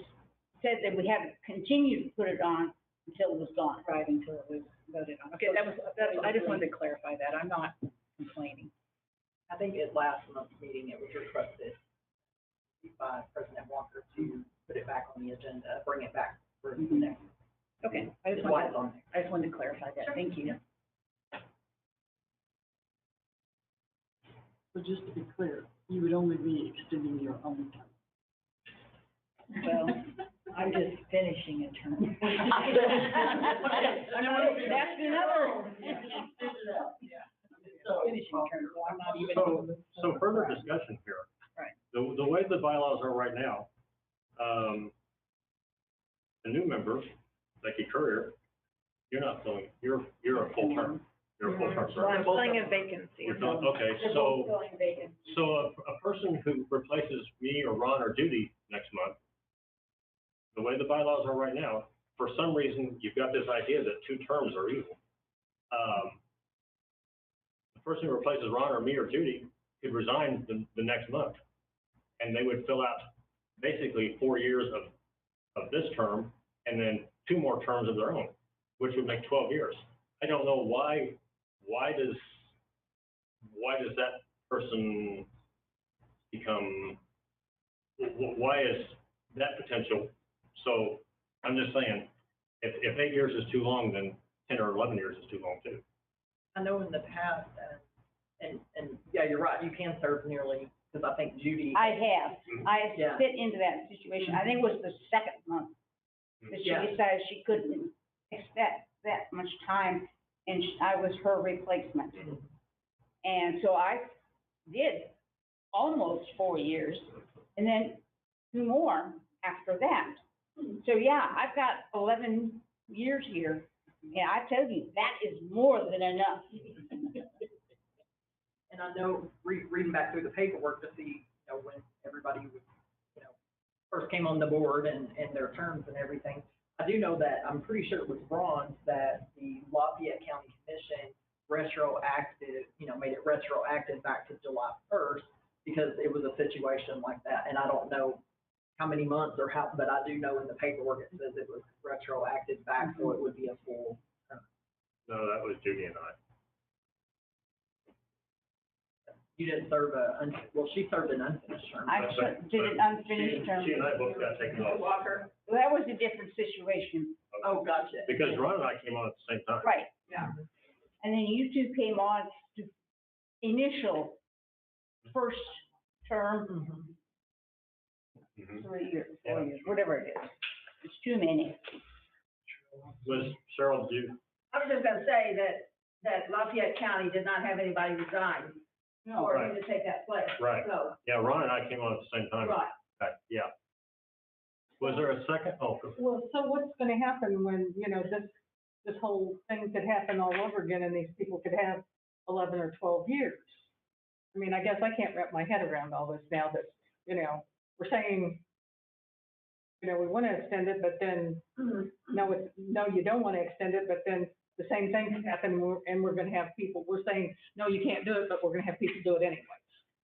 said that we had to continue to put it on until it was gone. Right, until it was voted on. Okay, that's, I just wanted to clarify that. I'm not complaining. I think at last month's meeting, it was requested by President Walker to put it back on the agenda, bring it back for the next. Okay, I just Why it's on wanted to clarify that. Thank you. So just to be clear, you would only be extending your own term. Well, I'm just finishing a term. That's another. Finishing term, so I'm not even. So further discussion here. Right. The way the bylaws are right now, the new member, Becky Courier, you're not filling, you're a full term. You're a full term. Well, I'm filling a vacancy. You're filling, okay, so a person who replaces me or Ron or Judy next month, the way the bylaws are right now, for some reason, you've got this idea that 2 terms are evil. The person who replaces Ron or me or Judy could resign the next month, and they would fill out basically 4 years of this term, and then 2 more terms of their own, which would make 12 years. I don't know why does that person become, why is that potential? So I'm just saying, if 8 years is too long, then 10 or 11 years is too long too. I know in the past, and yeah, you're right, you can serve nearly, because I think Judy. I have Yeah. fit into that situation. I think it was the 2nd month that she Yeah. decided she couldn't expect that much time, and I was her replacement. And so I did almost 4 years, and then 2 more after that. So yeah, I've got 11 years here, and I tell you, that is more than enough. And I know, reading back through the paperwork to see, when everybody was, first came on the board and their terms and everything, I do know that, I'm pretty sure it was Ron's, that the Lafayette County Commission made it retroactive back to July 1st, because it was a situation like that, and I don't know how many months or how, but I do know in the paperwork it says it was retroactive back, so it would be a full term. No, that was Judy and I. You didn't serve she served an unfinished term. I did an unfinished term. She and I both got taken off. Walker. Well, that was a different situation. Oh, gotcha. Because Ron and I came on at the same time. Right. Yeah. And then you 2 came on to initial first term, Mhm. 3 years, 4 years, whatever it is. It's too many. Was Cheryl, did you? I was just gonna say that Lafayette County did not have anybody resign for him to take that place. Right. So, Yeah, Ron and I came on at the same time. right. Okay, yeah. Was there a second? Oh, Well, so what's gonna happen when, this whole thing could happen all over again and these people could have 11 or 12 years? I mean, I guess I can't wrap my head around all this now that, we're saying, we want to extend it, but then, no, you don't want to extend it, but then the same thing can happen and we're going to have people, we're saying, no, you can't do it, but we're going to have people do it anyway.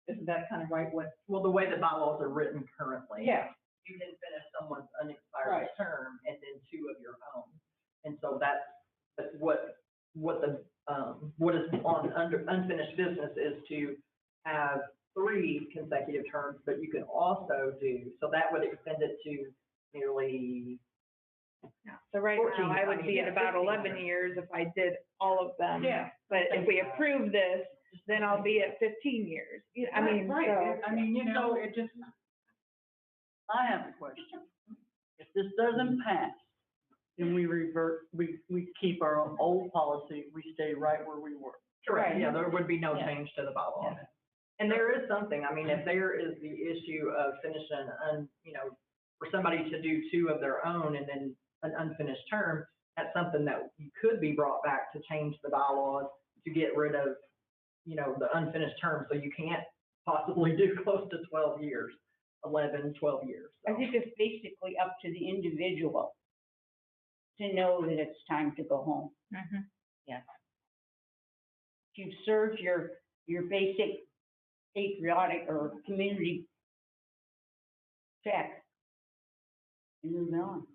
Isn't that kind of right? Well, the way the bylaws are written currently. Yeah. You can finish someone's unexpired Right. term and then 2 of your own. And so that's what is on unfinished business is to have 3 consecutive terms, but you can also do, so that would extend it to nearly, So right 14, now, I would be yeah, at about 15 11 years if I did all of them. Yeah. But if we approve this, then I'll be at 15 years. I mean, Right, so. I mean, you know, it just, I have a question. If this doesn't pass, then we revert, we keep our old policy, we stay right where we were. correct, yeah, there would be no Yeah. change to the bylaws. And there is something, I mean, if there is the issue of finishing, you know, for somebody to do 2 of their own and then an unfinished term, that's something that you could be brought back to change the bylaws to get rid of, you know, the unfinished term, so you can't possibly do close to 12 years, 11, 12 years. I So. think it's basically up to the individual to know that it's time to go home. Mhm. You've served your basic patriotic or community check. And moving on.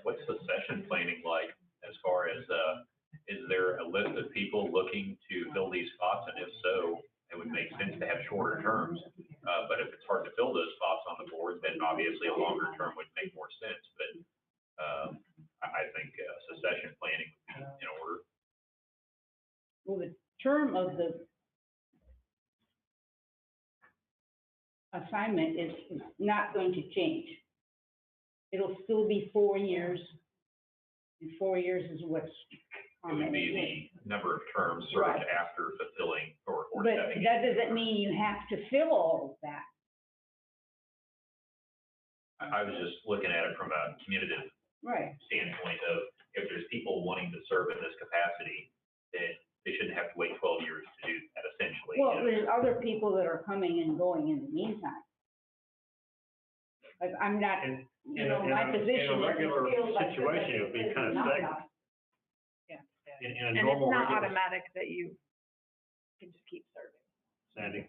What's succession planning like as far as, is there a list of people looking to fill these spots? And if so, it would make sense to have shorter terms. But if it's hard to fill those spots on the board, then obviously a longer term would make more sense. But, I think, succession planning would be in order. Well, the term of the assignment is not going to change. It'll still be 4 years, and 4 years is what's It on would it. be the number of terms served Right. after fulfilling or But stepping that in. doesn't mean you have to fill all of that. I was just looking at it from a community Right. standpoint of if there's people wanting to serve in this capacity, then they shouldn't have to wait 12 years to do that essentially. Well, there's other people that are coming and going in the meantime. Like, I'm not, In you know, my position is. in a regular feels like situation, it would be this is kind of not stagnant. enough. In a And it's normal not regular, automatic that you can just keep serving. Sandy.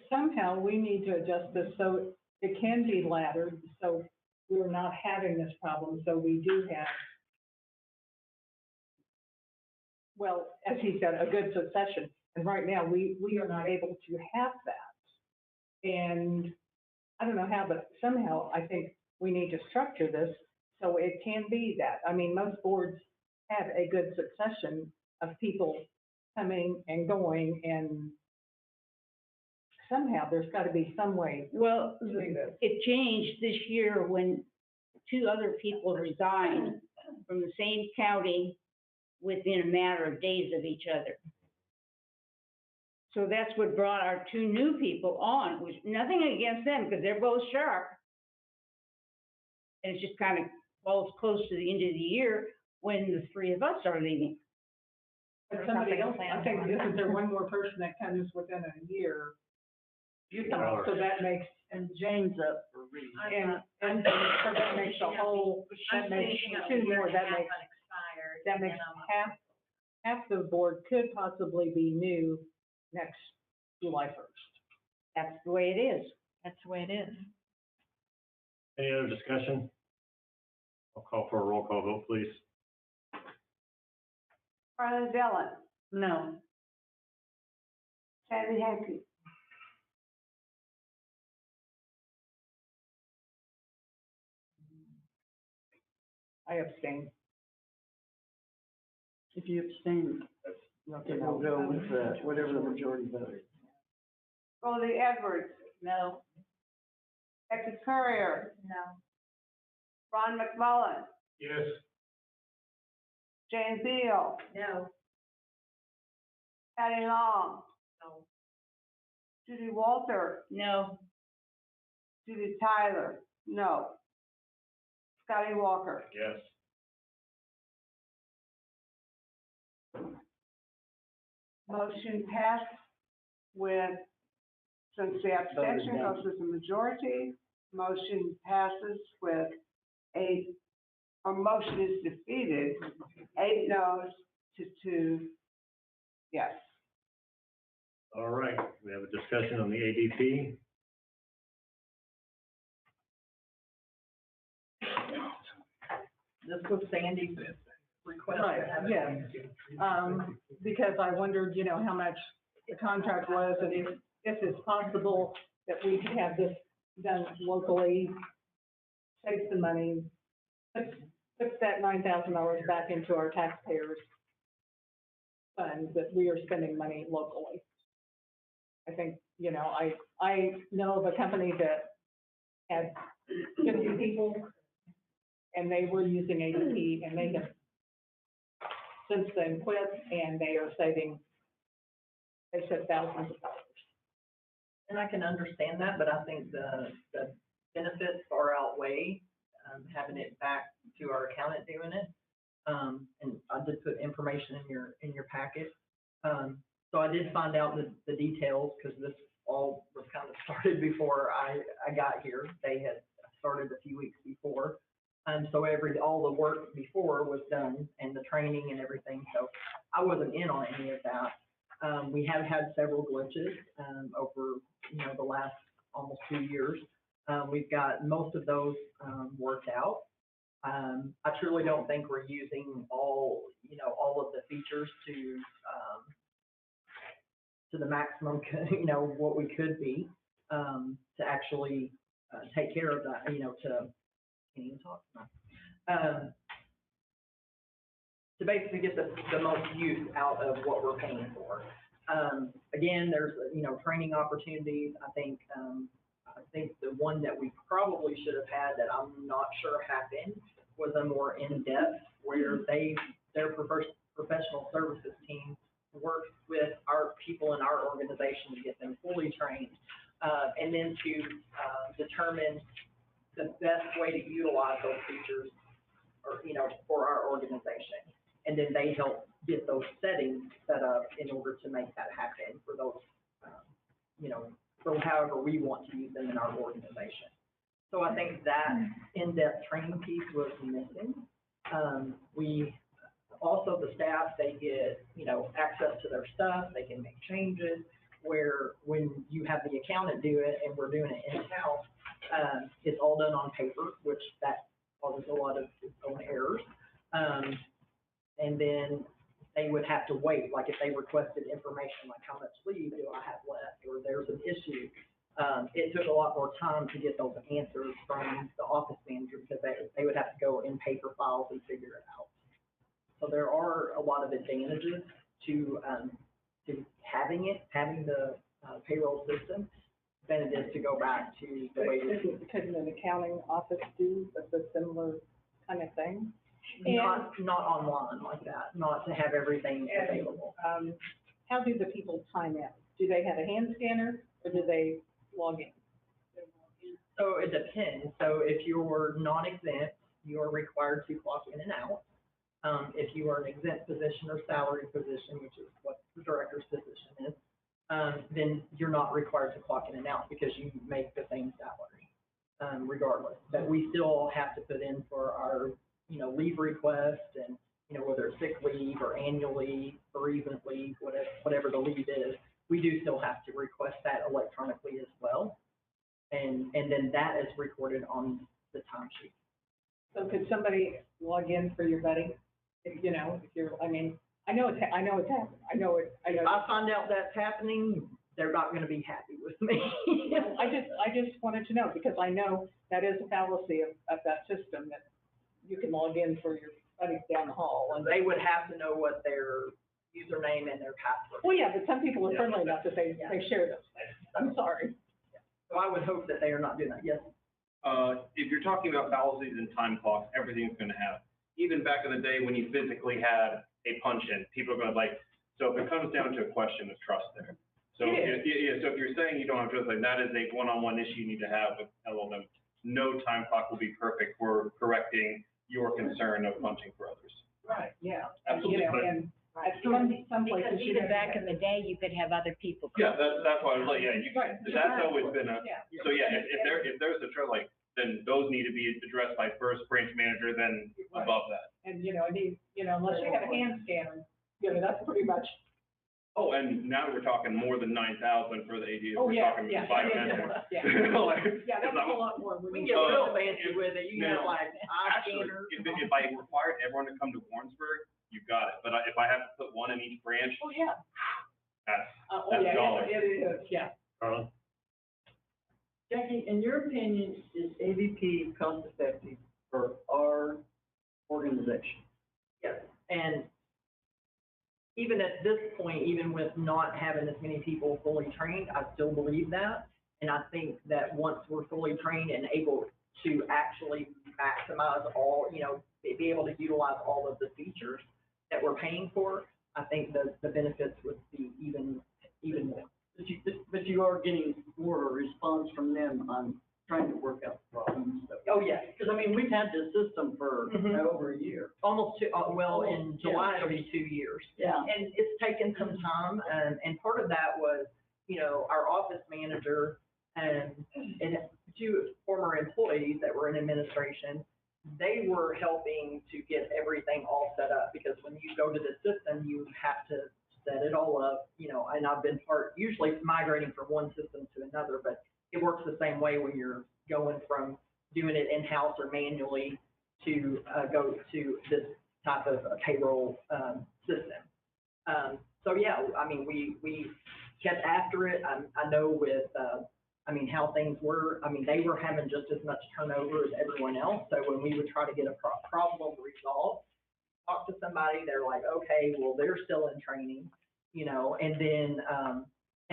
Somehow, we need to adjust this so it can be laddered, so we're not having this problem, so we do have, well, as he said, a good succession. And right now, we are not able to have that. And I don't know how, but somehow I think we need to structure this so it can be that. I mean, most boards have a good succession of people coming and going, and somehow there's got to be some way Well, to do this. it changed this year when 2 other people resigned from the same county within a matter of days of each other. So that's what brought our 2 new people on, which, nothing against them, because they're both sharp. And it's just kind of falls close to the end of the year when the 3 of us are leaving. But somebody else, I think, isn't there one more person that comes within a year? So that makes, And Jane's up for reading. and so that makes the whole, that makes 2 more, that makes half the board could possibly be new next July 1st. That's the way it is. That's the way it is. Any other discussion? I'll call for a roll call vote, please. Brian Dillon, No. Sandy Henke, I abstain. If you abstain, it will go with whatever the majority voted. Goldie Edwards, No. Becky Courier. No. Ron McMullen, Yes. Jane Beal, No. Patty Long. No. Judy Walter, No. Judy Tyler, no. Scotty Walker. Yes. Motion passed with, since the abstention goes with the majority, motion passes with 8, or motion is defeated, 8 noes to 2 yes. All right, we have a discussion on the ADP. This was Sandy's request. Right, to have it. yes. Because I wondered, you know, how much the contract was, and if it's possible that we could have this done locally, save some money, puts that $9,000 back into our taxpayers' funds, that we are spending money locally. I think, you know, I know of a company that had 50 people, and they were using ADP, and they have since then quit, and they are saving, they said, thousands of dollars. And I can understand that, but I think the benefits far outweigh, having it back to our accountant doing it. And I did put information in your packet. So I did find out the details, because this all was kind of started before I got here. They had started a few weeks before. So all the work before was done, and the training and everything, so I wasn't in on any of that. We have had several glitches, over, you know, the last almost 2 years. We've got most of those, worked out. I truly don't think we're using all of the features to the maximum, you know, what we could be, to actually, take care of that, you know, to basically get the most use out of what we're paying for. Again, there's, you know, training opportunities. I think the one that we probably should have had that I'm not sure happened was a more in-depth, where their professional services team works with our people in our organization to get them fully trained, and then to determine the best way to utilize those features, or, you know, for our organization. And then they help get those settings set up in order to make that happen for those, you know, for however we want to use them in our organization. So I think that in-depth training piece was missing. We also, the staff, they get, you know, access to their stuff, they can make changes, where when you have the accountant do it and we're doing it in-house, it's all done on paper, which that causes a lot of its own errors. And then they would have to wait, like if they requested information, like how much leave do I have left, or there's an issue. It took a lot more time to get those answers from the office manager, because they would have to go in paper files and figure it out. So there are a lot of advantages to having the payroll system than it is to go back to the way. Couldn't an accounting office do a similar kind of thing? Not online like that, not to have everything available. How do the people time out? Do they have a hand scanner, or do they log in? So it depends. So if you're non-exempt, you are required to clock in and out. If you are an exempt position or salary position, which is what the director's position is, then you're not required to clock in and out, because you make the same salary, regardless. But we still have to put in for our, you know, leave request, and, you know, whether it's sick leave or annual leave, bereavement leave, whatever the leave is, we do still have to request that electronically as well. And then that is recorded on the timesheet. So could somebody log in for your buddy? You know, if you're, I mean, I know it's happening. If I find out that's happening, they're not gonna be happy with me. I just wanted to know, because I know that is a fallacy of that system, that you can log in for your buddies down the hall. And they would have to know what their username and their password. Well, yeah, but some people are friendly enough that they share those things. I'm sorry. So I would hope that they are not doing that, yes. If you're talking about fallacies and time clocks, everything's gonna have. Even back in the day when you physically had a punch-in, people are gonna so if it comes down to a question of trust there. So, so if you're saying you don't have trust, like that is a one-on-one issue you need to have with LLM. No time clock will be perfect for correcting your concern of punching for others. Right, yeah. Absolutely. You know, and some places. Because even back in the day, you could have other people. Yeah, that's why I was like, yeah, that's always been Yeah. so yeah, if there's a trust, then those need to be addressed by first branch manager, then above that. And, you know, unless you have a hand scanner, you know, that's pretty much. Oh, and now we're talking more than 9,000 for the ADU. Oh, We're yeah, talking yeah. 5 minutes. Yeah. Yeah, that's a lot more. We can get real fancy with it. You can have like eye Actually, scanners. if I required everyone to come to Warrensburg, you got it. But if I have to put one in each branch, Oh, yeah. That's dollars. It is, yeah. Carla? Jackie, in your opinion, is AVP cost effective for our organization? Yes, and even at this point, even with not having as many people fully trained, I still believe that. And I think that once we're fully trained and able to actually maximize all, be able to utilize all of the features that we're paying for, I think the benefits would be even more. But you are getting more of a response from them on trying to work out the problems. Oh, yes. Because, I mean, we've had this system for over a year. Almost two, in July, it'll be 2 years. Yeah. And it's taken some time, and part of that was, our office manager and two former employees that were in administration, they were helping to get everything all set up, because when you go to the system, you have to set it all up, and I've been usually migrating from one system to another, but it works the same way when you're going from doing it in-house or manually to go to this type of payroll system. So yeah, I mean, we kept after it. I know with, how things were, they were having just as much turnover as everyone else. So when we would try to get a problem resolved, talk to somebody, they're like, okay, well, they're still in training, and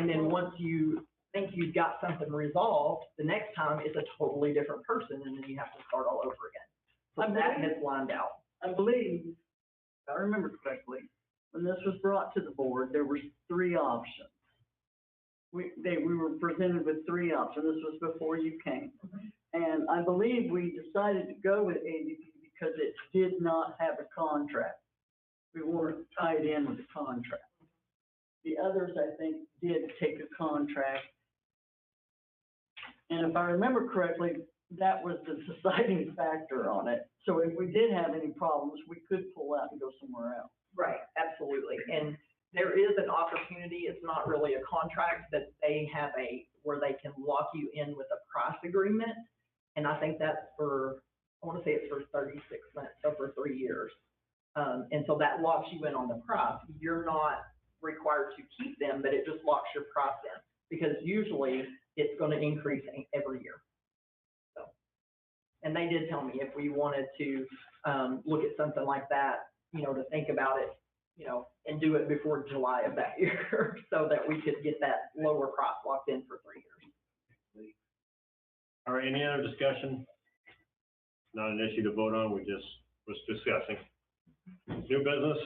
then once you think you've got something resolved, the next time it's a totally different person, and then you have to start all over again. So that has lined out. I believe, if I remember correctly, when this was brought to the board, there were 3 options. We were presented with 3 options. This was before you came. And I believe we decided to go with ADP because it did not have a contract. We weren't tied in with a contract. The others, I think, did take a contract. And if I remember correctly, that was the deciding factor on it. So if we did have any problems, we could pull out and go somewhere else. Right, absolutely. And there is an opportunity, it's not really a contract, but they have where they can lock you in with a price agreement. And I think that's I want to say it's for 36 months, so for 3 years. And so that locks you in on the price. You're not required to keep them, but it just locks your price in, because usually it's going to increase every year. So, and they did tell me if we wanted to look at something like that, to think about it, and do it before July of that year, so that we could get that lower price locked in for 3 years. All right, any other discussion? Not an issue to vote on, we just was discussing. New business?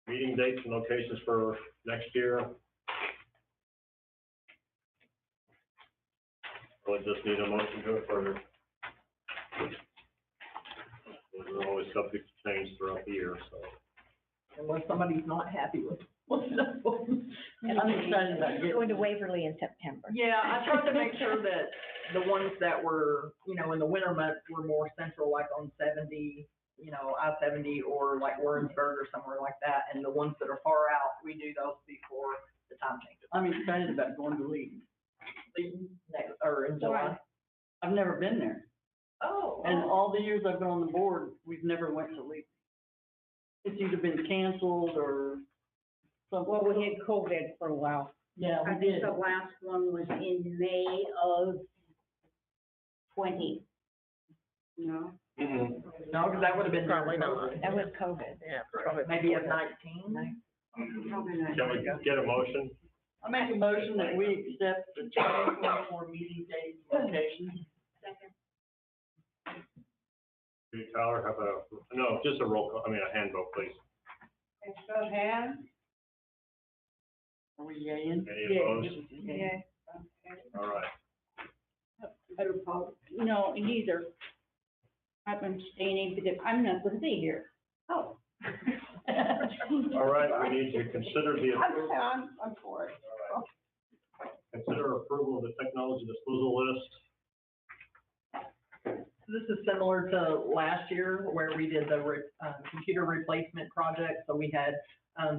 Meeting dates and locations for next year. We'll just need a motion to it further. Those are always subject to change throughout the year, so. Unless somebody's not happy with what's done. I'm excited about Going to Waverly in September. Yeah, I tried to make sure that the ones that were, in the winter months were more central, like on 70, I-70, or like Warrensburg or somewhere like that. And the ones that are far out, we do those before the time changes. I'm excited about going to Lee. In July. I've never been there. Oh. And all the years I've been on the board, we've never went to Lee. It's either been canceled or something. Well, we had COVID for a while. Yeah, I we did. think the last one was in May of 20. No? No, because that would have been Probably during not. COVID. That was COVID. Yeah, probably. Maybe of 19. Probably not. Can we get a motion? I make a motion that we accept the 2024 meeting dates and locations. Do Tyler have just a roll call, a hand vote, please. Show of hands. Are we yaying? Any opposed? Yeah. All right. No, neither. I'm abstaining because I'm not going to be here. Oh. All right, we need to consider the approval. I'm for it. Consider approval of the technology disposal list. This is similar to last year where we did the computer replacement project. So we had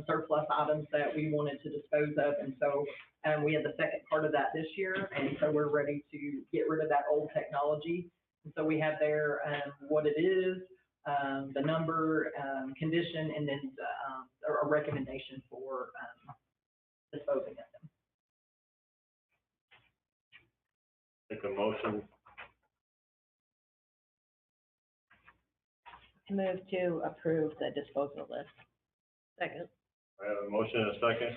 surplus items that we wanted to dispose of. And so we had the second part of that this year. And so we're ready to get rid of that old technology. And so we have there what it is, the number, condition, and then, a recommendation for, disposing of them. Take a motion. I move to approve the disposal list. Second. I have a motion and a second.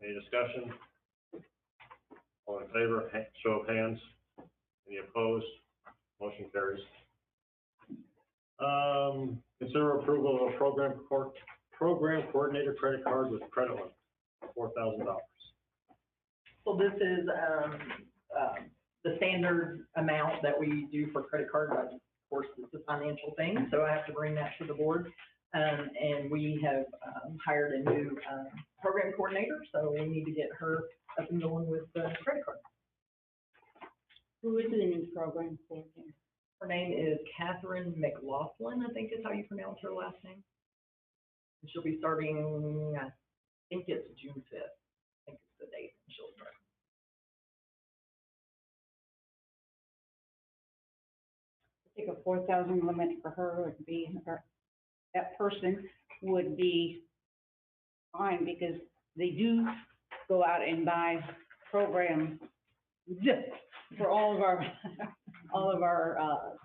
Any discussion? All in favor, show of hands. Any opposed? Motion carries. Consider approval of a program coordinator credit card with credit limit, $4,000. So this is, the standard amount that we do for credit card, but of course, it's a financial thing, so I have to bring that to the board. And we have, hired a new, program coordinator, so we need to get her up and going with the credit card. Who is the new program coordinator? Her name is Catherine McLaughlin, I think is how you pronounce her last name. And she'll be starting, I think it's June 5th, I think it's the date she'll start. I think a 4,000 limit for her would be, or that person would be fine, because they do go out and buy programs for all of our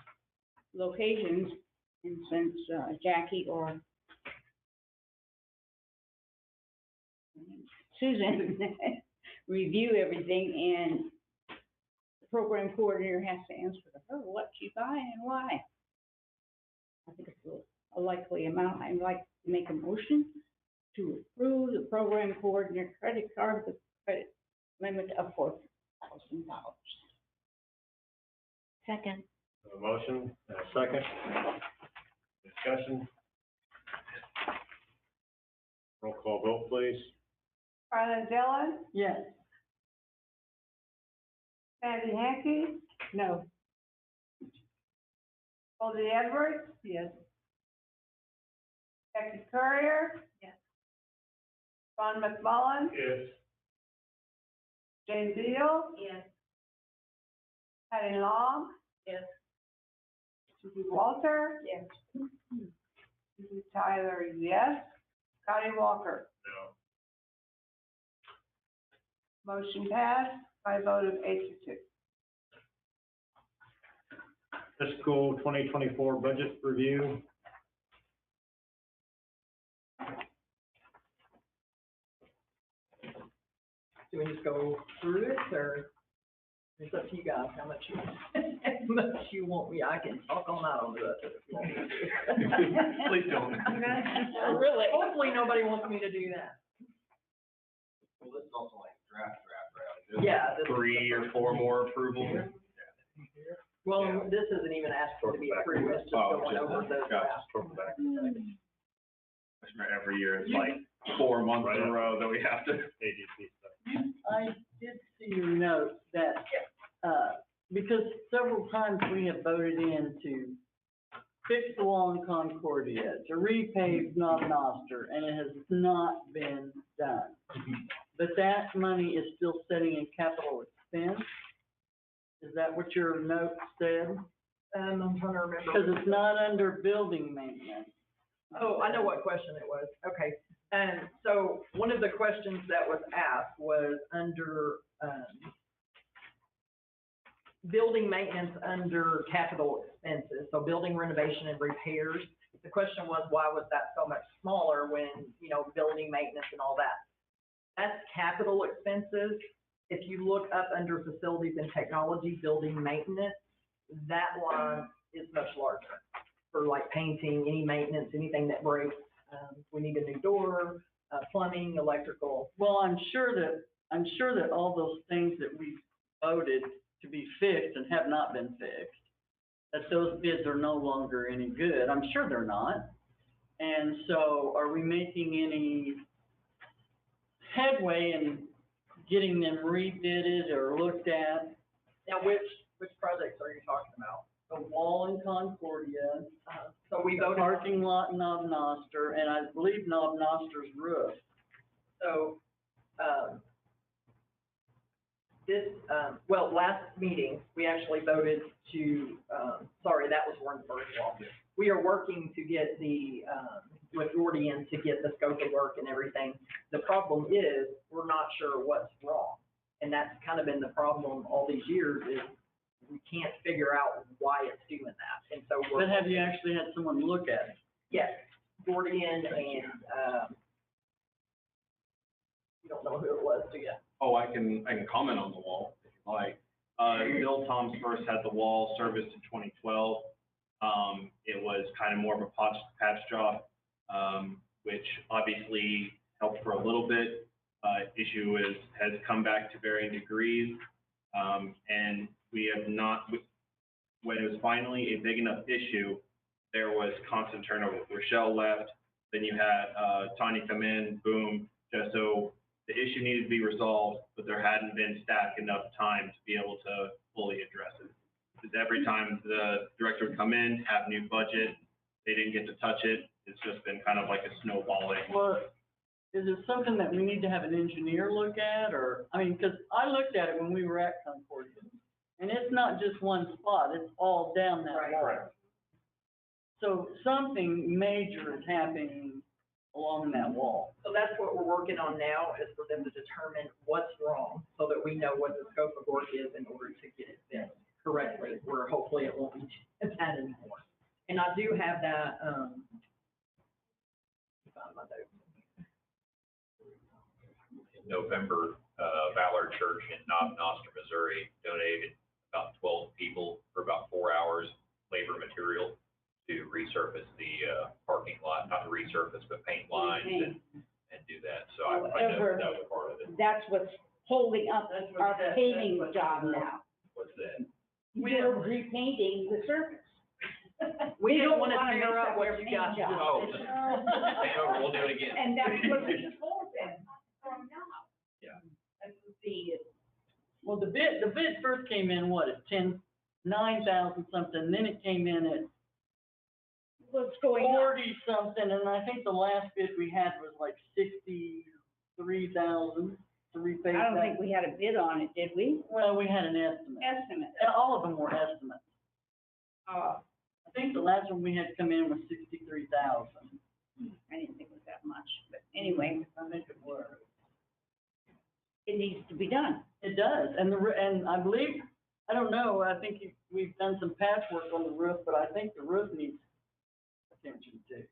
locations, and since Jackie or Susan review everything, and the program coordinator has to answer to her what she buy and why. I think it's a likely amount. I'd like to make a motion to approve the program coordinator credit card with credit limit of $4,000. Second. A motion and a second. Discussion. Roll call vote, please. Carla Dillon, Yes. Sandy Hanky, No. Goldie Edwards, Yes. Becky Courier. Yes. Ron McMullen, Yes. Jane Beal, Yes. Patty Long. Yes. Susie Walter. Yes. Susie Tyler, yes. Scotty Walker. No. Motion passed by a vote of 8-2. Fiscal 2024 budget review. Do we just go through it, or it's up to you guys, how much you want me, I can talk on out on the rest of it if you want me to. Please don't. Really? Hopefully, nobody wants me to do that. Well, this is also like draft, right? Yeah. this is- 3 or 4 more approvals. Well, Yeah. this isn't even asking to be approved, it's just Oh, going just- over the gotcha. draft. Back. Every year, it's like 4 months in a row that we have to. ADP stuff. I did see your note that, because several times we have voted in to fix the wall in Concordia, to repave Knob Noster, and it has not been done. But that money is still sitting in capital expense? Is that what your note said? I'm trying to remember. Because it's not under building maintenance. Oh, I know what question it was. Okay. And so one of the questions that was asked was under, building maintenance under capital expenses, so building renovation and repairs. The question was, why was that so much smaller when, building maintenance and all that? That's capital expenses. If you look up under facilities and technology, building maintenance, that line is much larger. For like painting, any maintenance, anything that breaks, we need a new door, plumbing, electrical. Well, I'm sure that all those things that we voted to be fixed and have not been fixed, that those bids are no longer any good. I'm sure they're not. And so are we making any headway in getting them rebidded or looked at? Now, which projects are you talking about? The wall in Concordia, So we the voted. parking lot in Knob Noster, and I believe Knob Noster's roof. So, last meeting, we actually voted to, sorry, that was Warrensburg Wall. we are working to get with Gordian to get the scope of work and everything. The problem is, we're not sure what's wrong. And that's kind of been the problem all these years, is we can't figure out why it's doing that. And so But have you actually had someone look at it? Yes, Gordian and, you don't know who it was, do you? Oh, I can comment on the wall if you like. Bill Toms first had the wall serviced in 2012. It was kind of more of a patch job, which obviously helped for a little bit. Issue has come back to varying degrees. And we have not, when it was finally a big enough issue, there was constant turnover. Rochelle left, then you had Tanya come in, boom, just so the issue needed to be resolved, but there hadn't been staff enough time to be able to fully address it. Because every time the director would come in, have new budget, they didn't get to touch it. It's just been kind of like a snowballing. Well, is it something that we need to have an engineer look at, or, I mean, because I looked at it when we were at Concordia, and it's not just one spot, it's all down that wall. Right. So something major is happening along that wall. So that's what we're working on now, is for them to determine what's wrong, so that we know what the scope of work is in order to get it fixed correctly, where hopefully it won't be bad anymore. And I do have that, found my notes. In November, Valor Church in Noster, Missouri donated about 12 people for about 4 hours labor material to resurface the parking lot, not to resurface, but paint lines and do that. So I know However, that was part of it. That's what's holding up our paving job now. What's that? We're repainting the surface. We don't wanna wanna tear mess up up what our you got. paint job. Oh, paint over, we'll do it again. And that's what we told them from now. Yeah. That's the, Well, the bid first came in, what, at 9,000 something, then it came in at what's going on. 40 something, and I think the last bid we had was like 63,000 to repave I don't that. think we had a bid on it, did we? Well, we had an estimate. Estimate. All of them were estimates. Uh, I think the last one we had come in was 63,000. I didn't think it was that much, but anyway, I think it was. it needs to be done. It does, and I believe, I don't know, I think we've done some patchwork on the roof, but I think the roof needs attention too.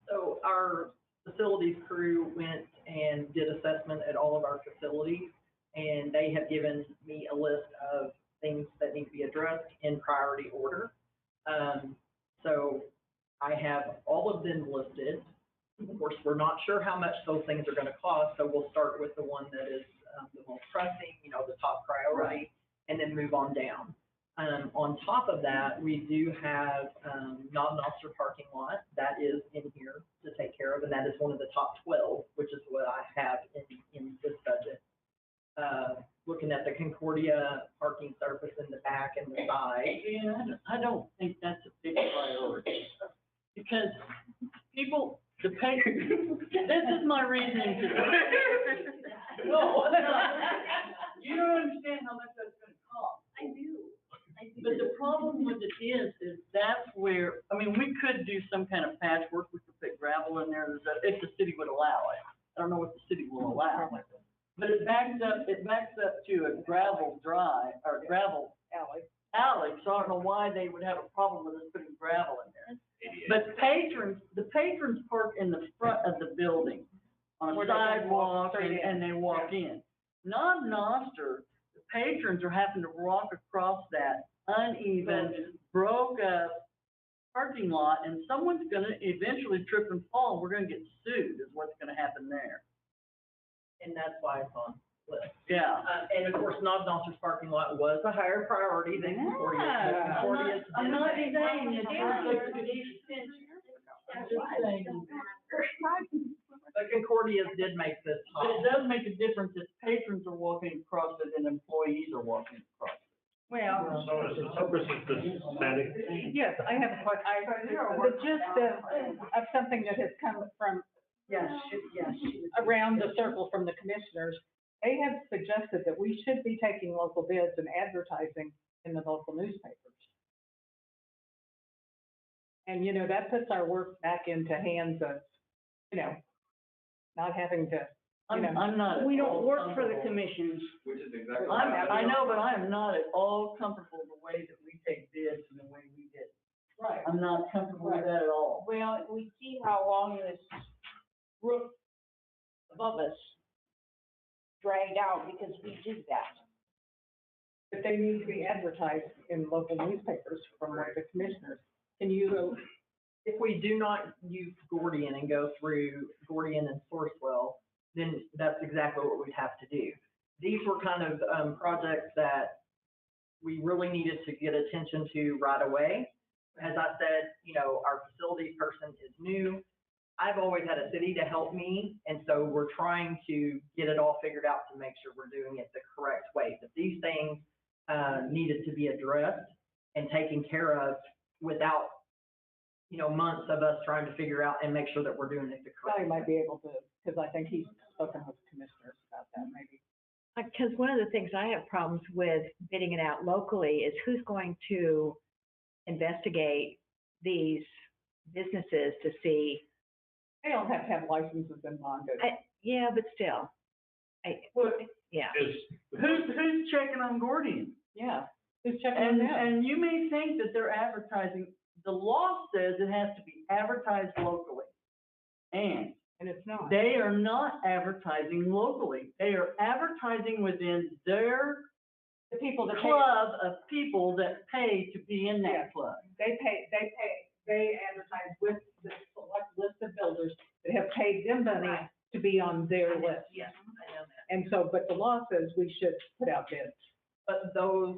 So our facilities crew went and did assessment at all of our facilities, and they have given me a list of things that need to be addressed in priority order. So I have all of them listed. Of course, we're not sure how much those things are gonna cost, so we'll start with the one that is the most pressing, the top priority, and then move on down. On top of that, we do have, non-officer parking lot, that is in here to take care of, and that is one of the top 12, which is what I have in this budget. Looking at the Concordia parking surface in the back and the side. Yeah, I don't think that's a big priority, because people, this is my reasoning to. No, you don't understand how much that's gonna cost. I do. But the problem with it is that's where, I mean, we could do some kind of patchwork, we could put gravel in there, if the city would allow it. I don't know what the city will allow, but it backs up to a gravel alley, so I don't know why they would have a problem with us putting gravel in there. But the patrons park in the front of the building, on a Where they can walk sidewalk, straight and they walk in. Non-Noster, the patrons are having to walk across that uneven, broke up parking lot, and someone's gonna eventually trip and fall, we're gonna get sued, is what's gonna happen there. And that's why it's on the list. Yeah. And of course, non-officers parking lot was a higher priority than Concordia. Yeah. Concordia's I'm not saying it Yeah. I'm just saying, But Concordia's did make this but it top. does make a difference if patrons are walking across it and employees are walking across it. Well, So is the purpose of this, Sandy? Yes, I have a question. The gist of something that has come from, around the circle from the commissioners, they have suggested that we should be taking local bids and advertising in the local newspapers. And, you know, that puts our work back into hands of, you know, not having to, you know. I'm not at all We don't work for the comfortable. commissions. Which is exactly. I know, but I am not at all comfortable the way that we take bids and the way we bid. Right. I'm not comfortable with that at all. Well, we see how long this roof above us dragged out because we did that. But they need to be advertised in local newspapers from one of the commissioners. Can you, If we do not use Gordian and go through Gordian and Sourcewell, then that's exactly what we'd have to do. These were kind of, projects that we really needed to get attention to right away. As I said, you know, our facilities person is new. I've always had a city to help me, and so we're trying to get it all figured out to make sure we're doing it the correct way. But these things, needed to be addressed and taken care of without, you know, months of us trying to figure out and make sure that we're doing it the correct Sally way. might be able to, because I think he's spoken with commissioners about that, maybe. Because one of the things I have problems with bidding it out locally is who's going to investigate these businesses to see, They don't have to have licenses in Mondo. yeah, but still, yeah. Who's checking on Gordian? Yeah, who's checking on And, them? and you may think that they're advertising, the law says it has to be advertised locally. And And it's not. they are not advertising locally. They are advertising within their The people that pay, club of people that pay to be in Yeah. that club. they advertise with the select list of builders that have paid them money to be on their list. Yes, I know that. And so, but the law says we should put out bids. But those,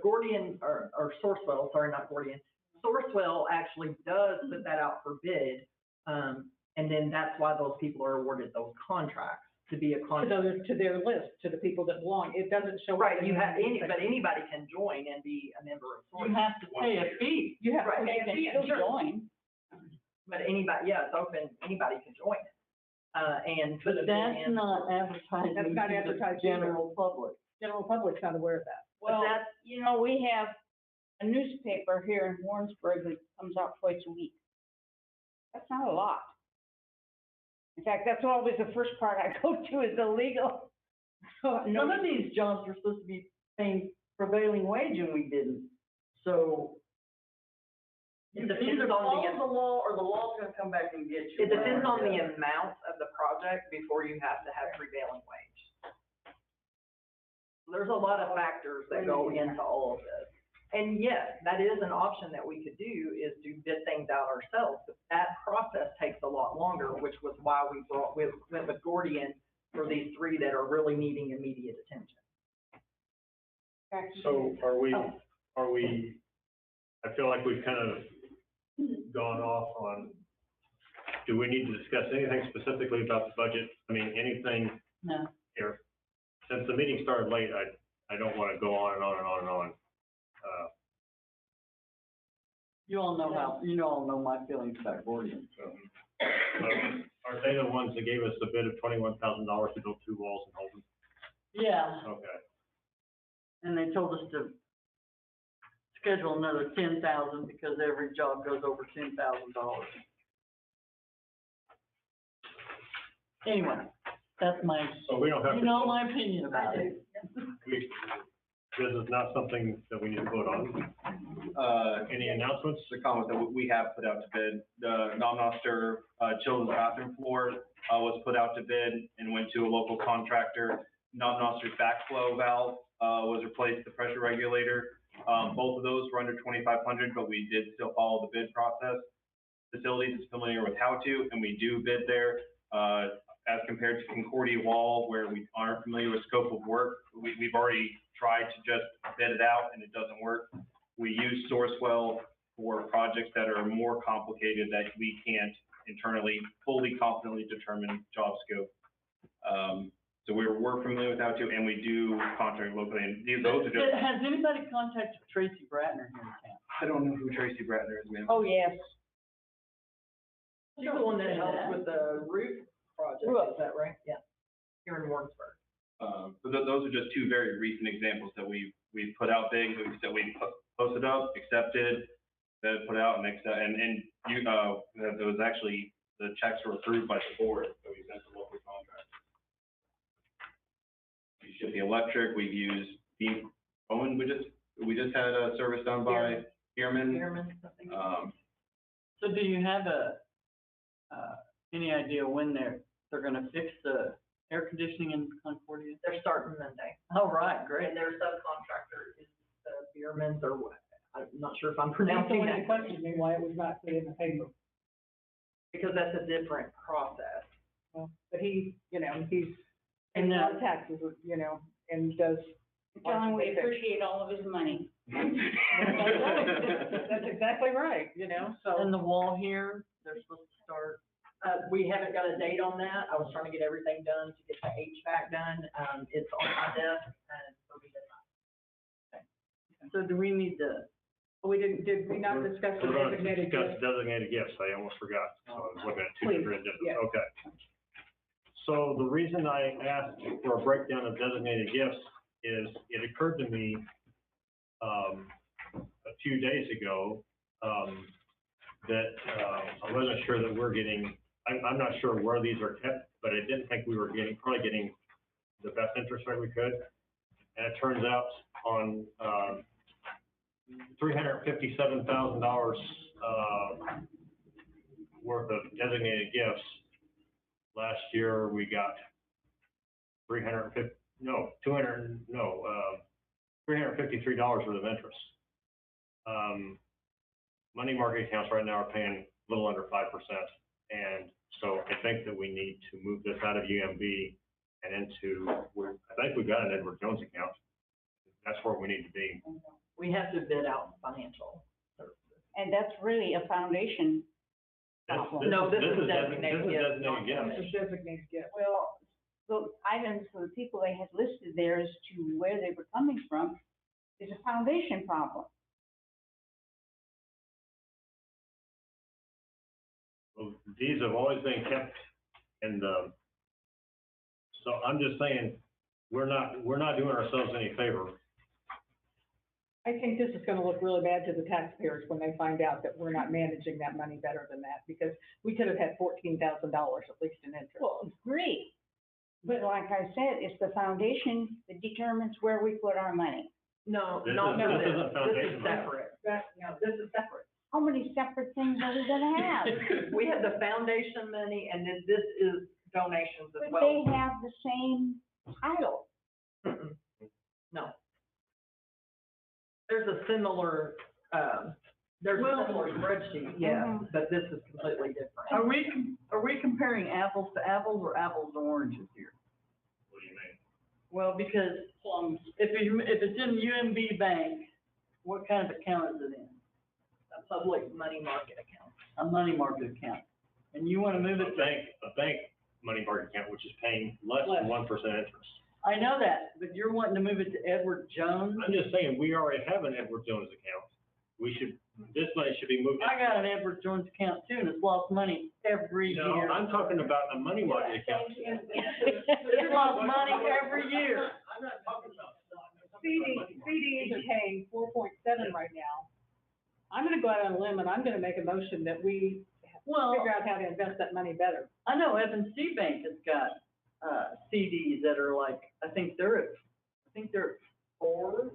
Gordian, or Sourcewell, sorry, not Gordian, Sourcewell actually does put that out for bid. And then that's why those people are awarded those contracts, to be a contract. To their list, to the people that belong. It doesn't show. up Right, you in have, anything. but anybody can join and be a member of You Sourcewell. have to pay a fee. You have to Right. pay a fee to join. But anybody, yeah, it's open, anybody can join it. And put But a bid that's in. not advertising That's not to the advertised either. general public. General public's not aware of that. Well, that's- you know, we have a newspaper here in Warrensburg that comes out twice a week. That's not a lot. In fact, that's always the first part I go to is the legal. Some of these jobs were supposed to be paying prevailing wage and we didn't. So It you depends either on follow the, the law or the law's gonna come back and get you. it depends on the amount of the project before you have to have prevailing wage. There's a lot of factors that go into all of this. And yes, that is an option that we could do, is to bid things out ourselves, but that process takes a lot longer, which was why we went with Gordian for these three that are really needing immediate attention. So are we, I feel like we've kind of gone off on, do we need to discuss anything specifically about the budget? I mean, anything No. here? Since the meeting started late, I don't want to go on and on and on and on. You all know my feelings about Gordian. Aren't they the ones that gave us the bid of $21,000 to build 2 walls in Holden? Yeah, Okay. and they told us to schedule another 10,000 because every job goes over $10,000. Anyway, that's my, So we don't have to. you know my opinion about it. This is not something that we need to vote on. Any announcements? The comment that we have put out to bid, the Noster, children's bathroom floor, was put out to bid and went to a local contractor. Noster's backflow valve, was replaced, with the pressure regulator. Both of those were under 2,500, but we did still follow the bid process. Facilities is familiar with how to, and we do bid there. As compared to Concordia Wall, where we aren't familiar with scope of work, we've already tried to just bid it out and it doesn't work. We use Sourcewell for projects that are more complicated that we can't internally fully confidently determine job scope. So we're familiar with how to, and we do contract locally, and those are just, Has anybody contacted Tracy Bratner here in town? I don't know who Tracy Bratner is, ma'am. Oh, yes. She's the one that helps with the roof project, is that right? Yeah, here in Warrensburg. But those are just two very recent examples that we've put out things, that we posted up, accepted. that it put out next, and you, that there was actually, the checks were approved by the board, that we sent to local contractors. We ship the electric, we've used Deep Owen, we just had a service done by Bierman. So do you have any idea when they're gonna fix the air conditioning in Concordia? They're starting Monday. Oh, right, great. And their subcontractor is Bierman's, or what, I'm not sure if I'm That's pronouncing the one that. that questioned me why it was not put in the paper. Because that's a different process. Well, but he, you know, he's And paying a lot of taxes, you know, and does. Tell him we appreciate all of his money. That's exactly right, you know, so. And the wall here, they're supposed to start, We haven't got a date on that. I was trying to get everything done to get the HVAC done. It's on my desk and it'll be done. so do we need to, Did we not discuss the We're gonna designated discuss gift? designated gifts, I almost forgot, so I was looking at two Please, different agendas, yeah. okay. So the reason I asked for a breakdown of designated gifts is it occurred to me, a few days ago, that, I wasn't sure that we're getting, I'm not sure where these are kept, but I didn't think we were probably getting the best interest rate we could. And it turns out on, $357,000, worth of designated gifts. Last year, we got $353 worth of interest. Money market accounts right now are paying a little under 5%. And so I think that we need to move this out of UMB and into, I think we've got an Edward Jones account. That's where we need to be. We have to bid out financial services. And that's really a foundation problem. No, this is This designated is gift. designated gifts. It's a designated gift. Well, the items for the people they had listed there as to where they were coming from is a foundation problem. Well, these have always been kept in the, so I'm just saying, we're not doing ourselves any favor. I think this is gonna look really bad to the taxpayers when they find out that we're not managing that money better than that, because we could have had $14,000 at least in interest. Well, great. But like I said, it's the foundation that determines where we put our money. No, This not is- no, this isn't this foundation is money. separate. This is separate. How many separate things are we gonna have? We have the foundation money and then this is donations as But well. they have the same title. Mm-mm. No. There's a similar, spreadsheet, yeah, Mhm. but this is completely different. are we comparing apples to apples or apples to oranges here? What do you mean? Well, because, if it's in UMB Bank, what kind of account is it in? A public money market account. A money market account. And you wanna move it to, A bank money market account, which is paying less than 1% interest. I know that, but you're wanting to move it to Edward Jones? I'm just saying, we already have an Edward Jones account. This money should be moved. I got an Edward Jones account too, and it's lost money every No, year. I'm talking about a money market account. It's lost money every year. I'm not talking about. CD is paying 4.7 right now. I'm gonna go out on a limb and I'm gonna make a motion that we Well, figure out how to invest that money better. I know Evans C Bank has got, CDs that are like, I think they're at 4.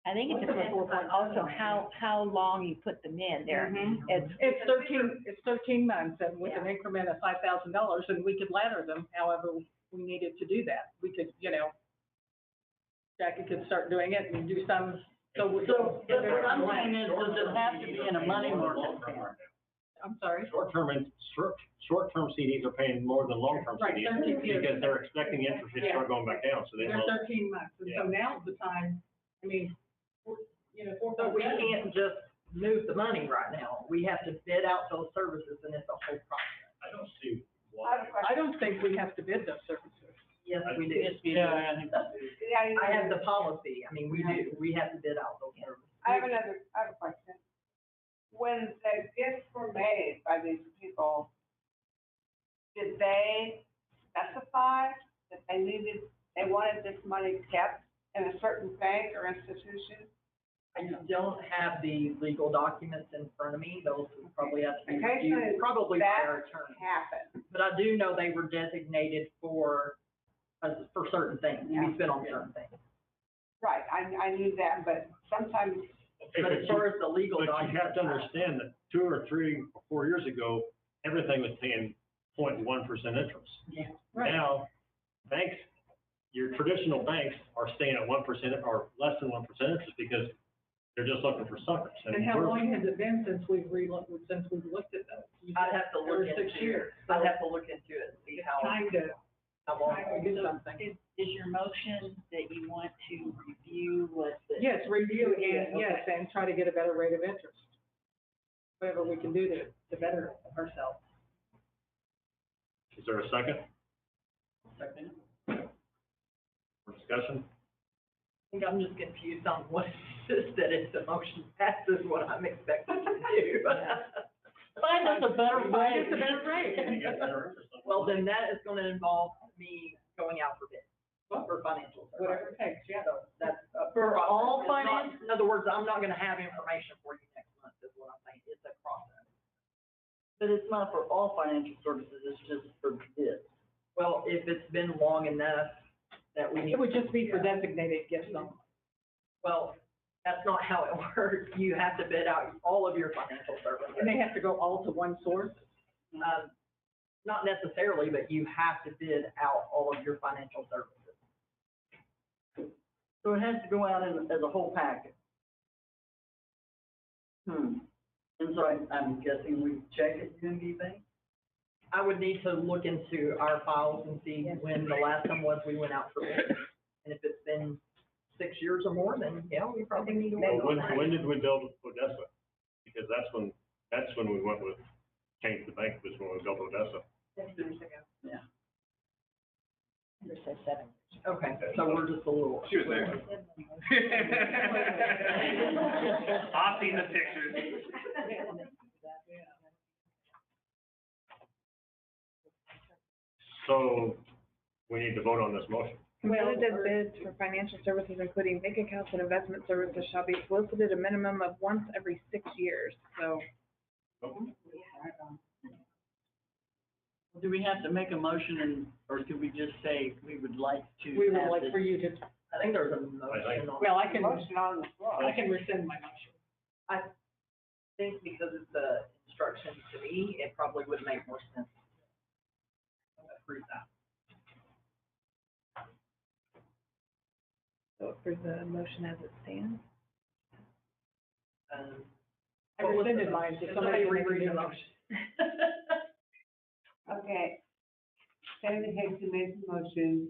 I think it depends on also how long you put them in there. It's 13 months and with an increment of $5,000 and we could ladder them however we needed to do that. We could, you know, Jackie could start doing it and do some, So what I'm saying is, does it have to be in a money market account? I'm sorry. Short-term CDs are paying more than long-term Right, CDs 13 years. because they're expecting interest to start going back down, so they They're will. 13 months, and so now's the time, I mean, you know, But we can't just move the money right now. We have to bid out those services and it's a whole process. I don't see why. I don't think we have to bid those services. Yes, we do. Yeah, I think I have the policy. I mean, we do. We have to bid out those services. I have a question. When the gifts were made by these people, did they specify that they wanted this money kept in a certain bank or institution? I don't have the legal documents in front of me, those would probably have to be Occasionally, reviewed, probably by that our attorney. happen. But I do know they were designated for certain things, to be spent on certain things. Right, I knew that, but sometimes, But as far as the legal But you documents. have to understand that 2 or 3 or 4 years ago, everything was paying 0.1% interest. Yeah. Now, banks, your traditional banks are staying at 1% or less than 1% interest because they're just looking for suckers. And how long has it been since we've looked at those? I'd have to look Every 6 into years. it. I'd have to look into it and see how Time to long. do something. Is your motion that you want to review what the? Yes, review again, Okay. yes, and try to get a better rate of interest. Whatever we can do to better ourselves. Is there a second Second. for discussion? I think I'm just confused on what is this, that if the motion passes, what I'm expected to do. Find us a better Find way. us a better rate. You get better interest. Well, then that is gonna involve me going out for bid, for financial services. Whatever it takes, yeah. So that's a For process. all It's not- finance- In other words, I'm not gonna have information for you next month, is what I'm saying, it's a process. But it's not for all financial services, it's just for bids. Well, if it's been long enough that we need. It would just be for designated gifts only. Well, that's not how it works, you have to bid out all of your financial services. And they have to go all to one source? Not necessarily, but you have to bid out all of your financial services. So it has to go out as a whole package. And so I'm guessing we check it, Unity Bank? I would need to look into our files and see when the last time was we went out for bid. And if it's been 6 years or more, then yeah, we probably need to. Well, when did we build Odessa? Because that's when we went with, changed the bank, was when we built Odessa. 7 years ago. Yeah. Just say 7. Okay, so we're just a little. She was there. I've seen the pictures. So we need to vote on this motion. Competitive bids for financial services, including bank accounts and investment services, shall be solicited a minimum of once every 6 years, so. Do we have to make a motion or do we just say we would like to We would have like this? for you to, I think there's a motion on. well, I can motion on the floor. rescind my motion. I think because it's the instruction to me, it probably would make more sense to approve that. So for the motion as it stands? I What was the rescinded motion? mine, so Somebody somebody can reread make a the new motion. Okay. Sandy Higgs made the motion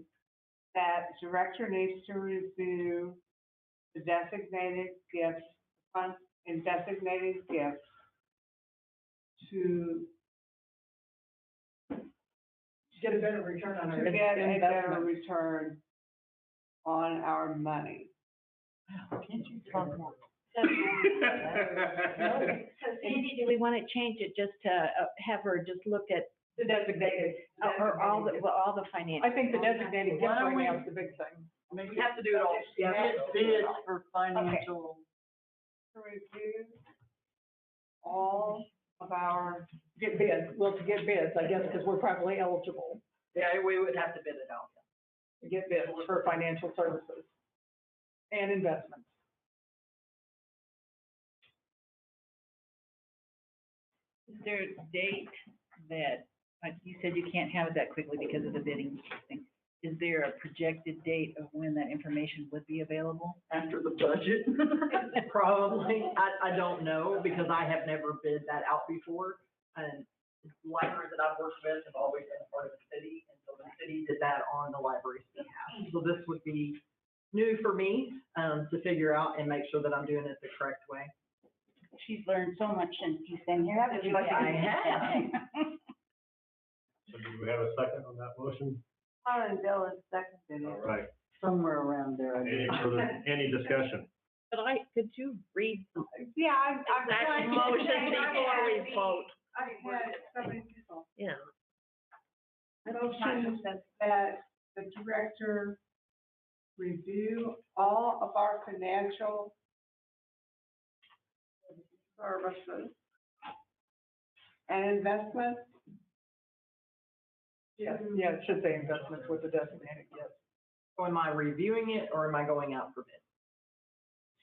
that director needs to review the designated gifts, funds and designated gifts to Get a better return on our get a better investment. return on our money. Can't you talk more? So Sandy, do we want to change it just to have her just look at, The designated. or all the financial? I think the designated gift Why don't right now we- is the big thing. Make We have to do it all. bids for financial, To review all of our, Get bids, well, to get bids, I guess, because we're probably eligible Yeah, we would have to bid it out. to get bids for financial services and investments. Is there a date that, like you said, you can't have it that quickly because of the bidding thing? Is there a projected date of when that information would be available? after the budget. Probably, I don't know, because I have never bid that out before. And libraries that I've worked with have always been a part of the city, and so the city did that on the library's behalf. So this would be new for me, to figure out and make sure that I'm doing it the correct way. She's learned so much since you've been here, haven't you? I have. So do we have a second on that motion? Harlan Bill is seconded All it. right. Somewhere around there, I Any guess. further, any discussion? But could you read Yeah, I'm that trying to- motion before we vote? I've had so many people. Yeah. Motion that the director review all of our financial services and investments. Yeah, it should say investments with the designated gift. So am I reviewing it or am I going out for bid?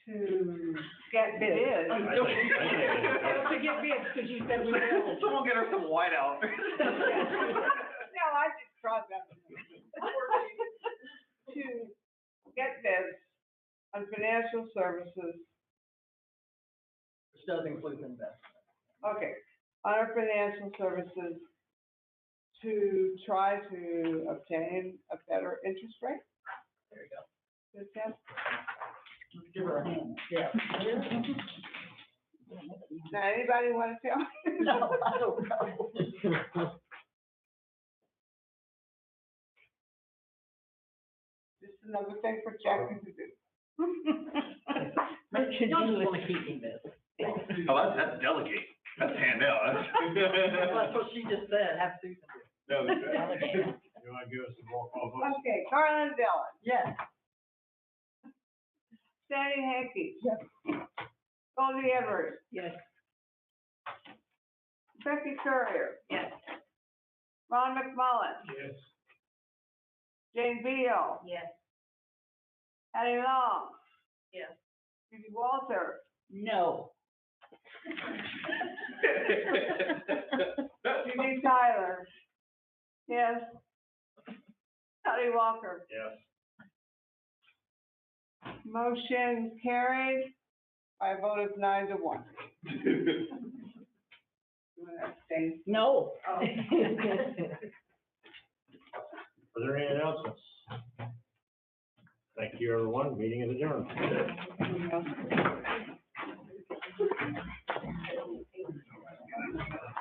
To get bids. To get bids, because you said we will. Someone get her some whiteout. No, I just tried that. To get bids on financial services, Which does include investment. okay, on our financial services to try to obtain a better interest rate. There you go. Is that- Let's give her a hand. Yeah. Now, anybody want to tell me? No, I don't know. Just another thing for Jackie to do. Y'all just want to keep me busy. Oh, that's delegate. That's hand out. That's what she just said, have Susan do it. You wanna give us some roll call votes? Okay, Carla Dillon, Yes. Sandy Hanky. Yes. Goldie Everett, Yes. Becky Courier, Yes. Ron McMullen, Yes. Jane Beal, Yes. Hattie Long, Yes. Judy Walter, No. Judy Tyler, yes. Patty Walker, Yes. motion carried by a vote of 9-1. You wanna abstain? No. Oh. Are there any announcements? Thank you, everyone. Meeting is adjourned. No.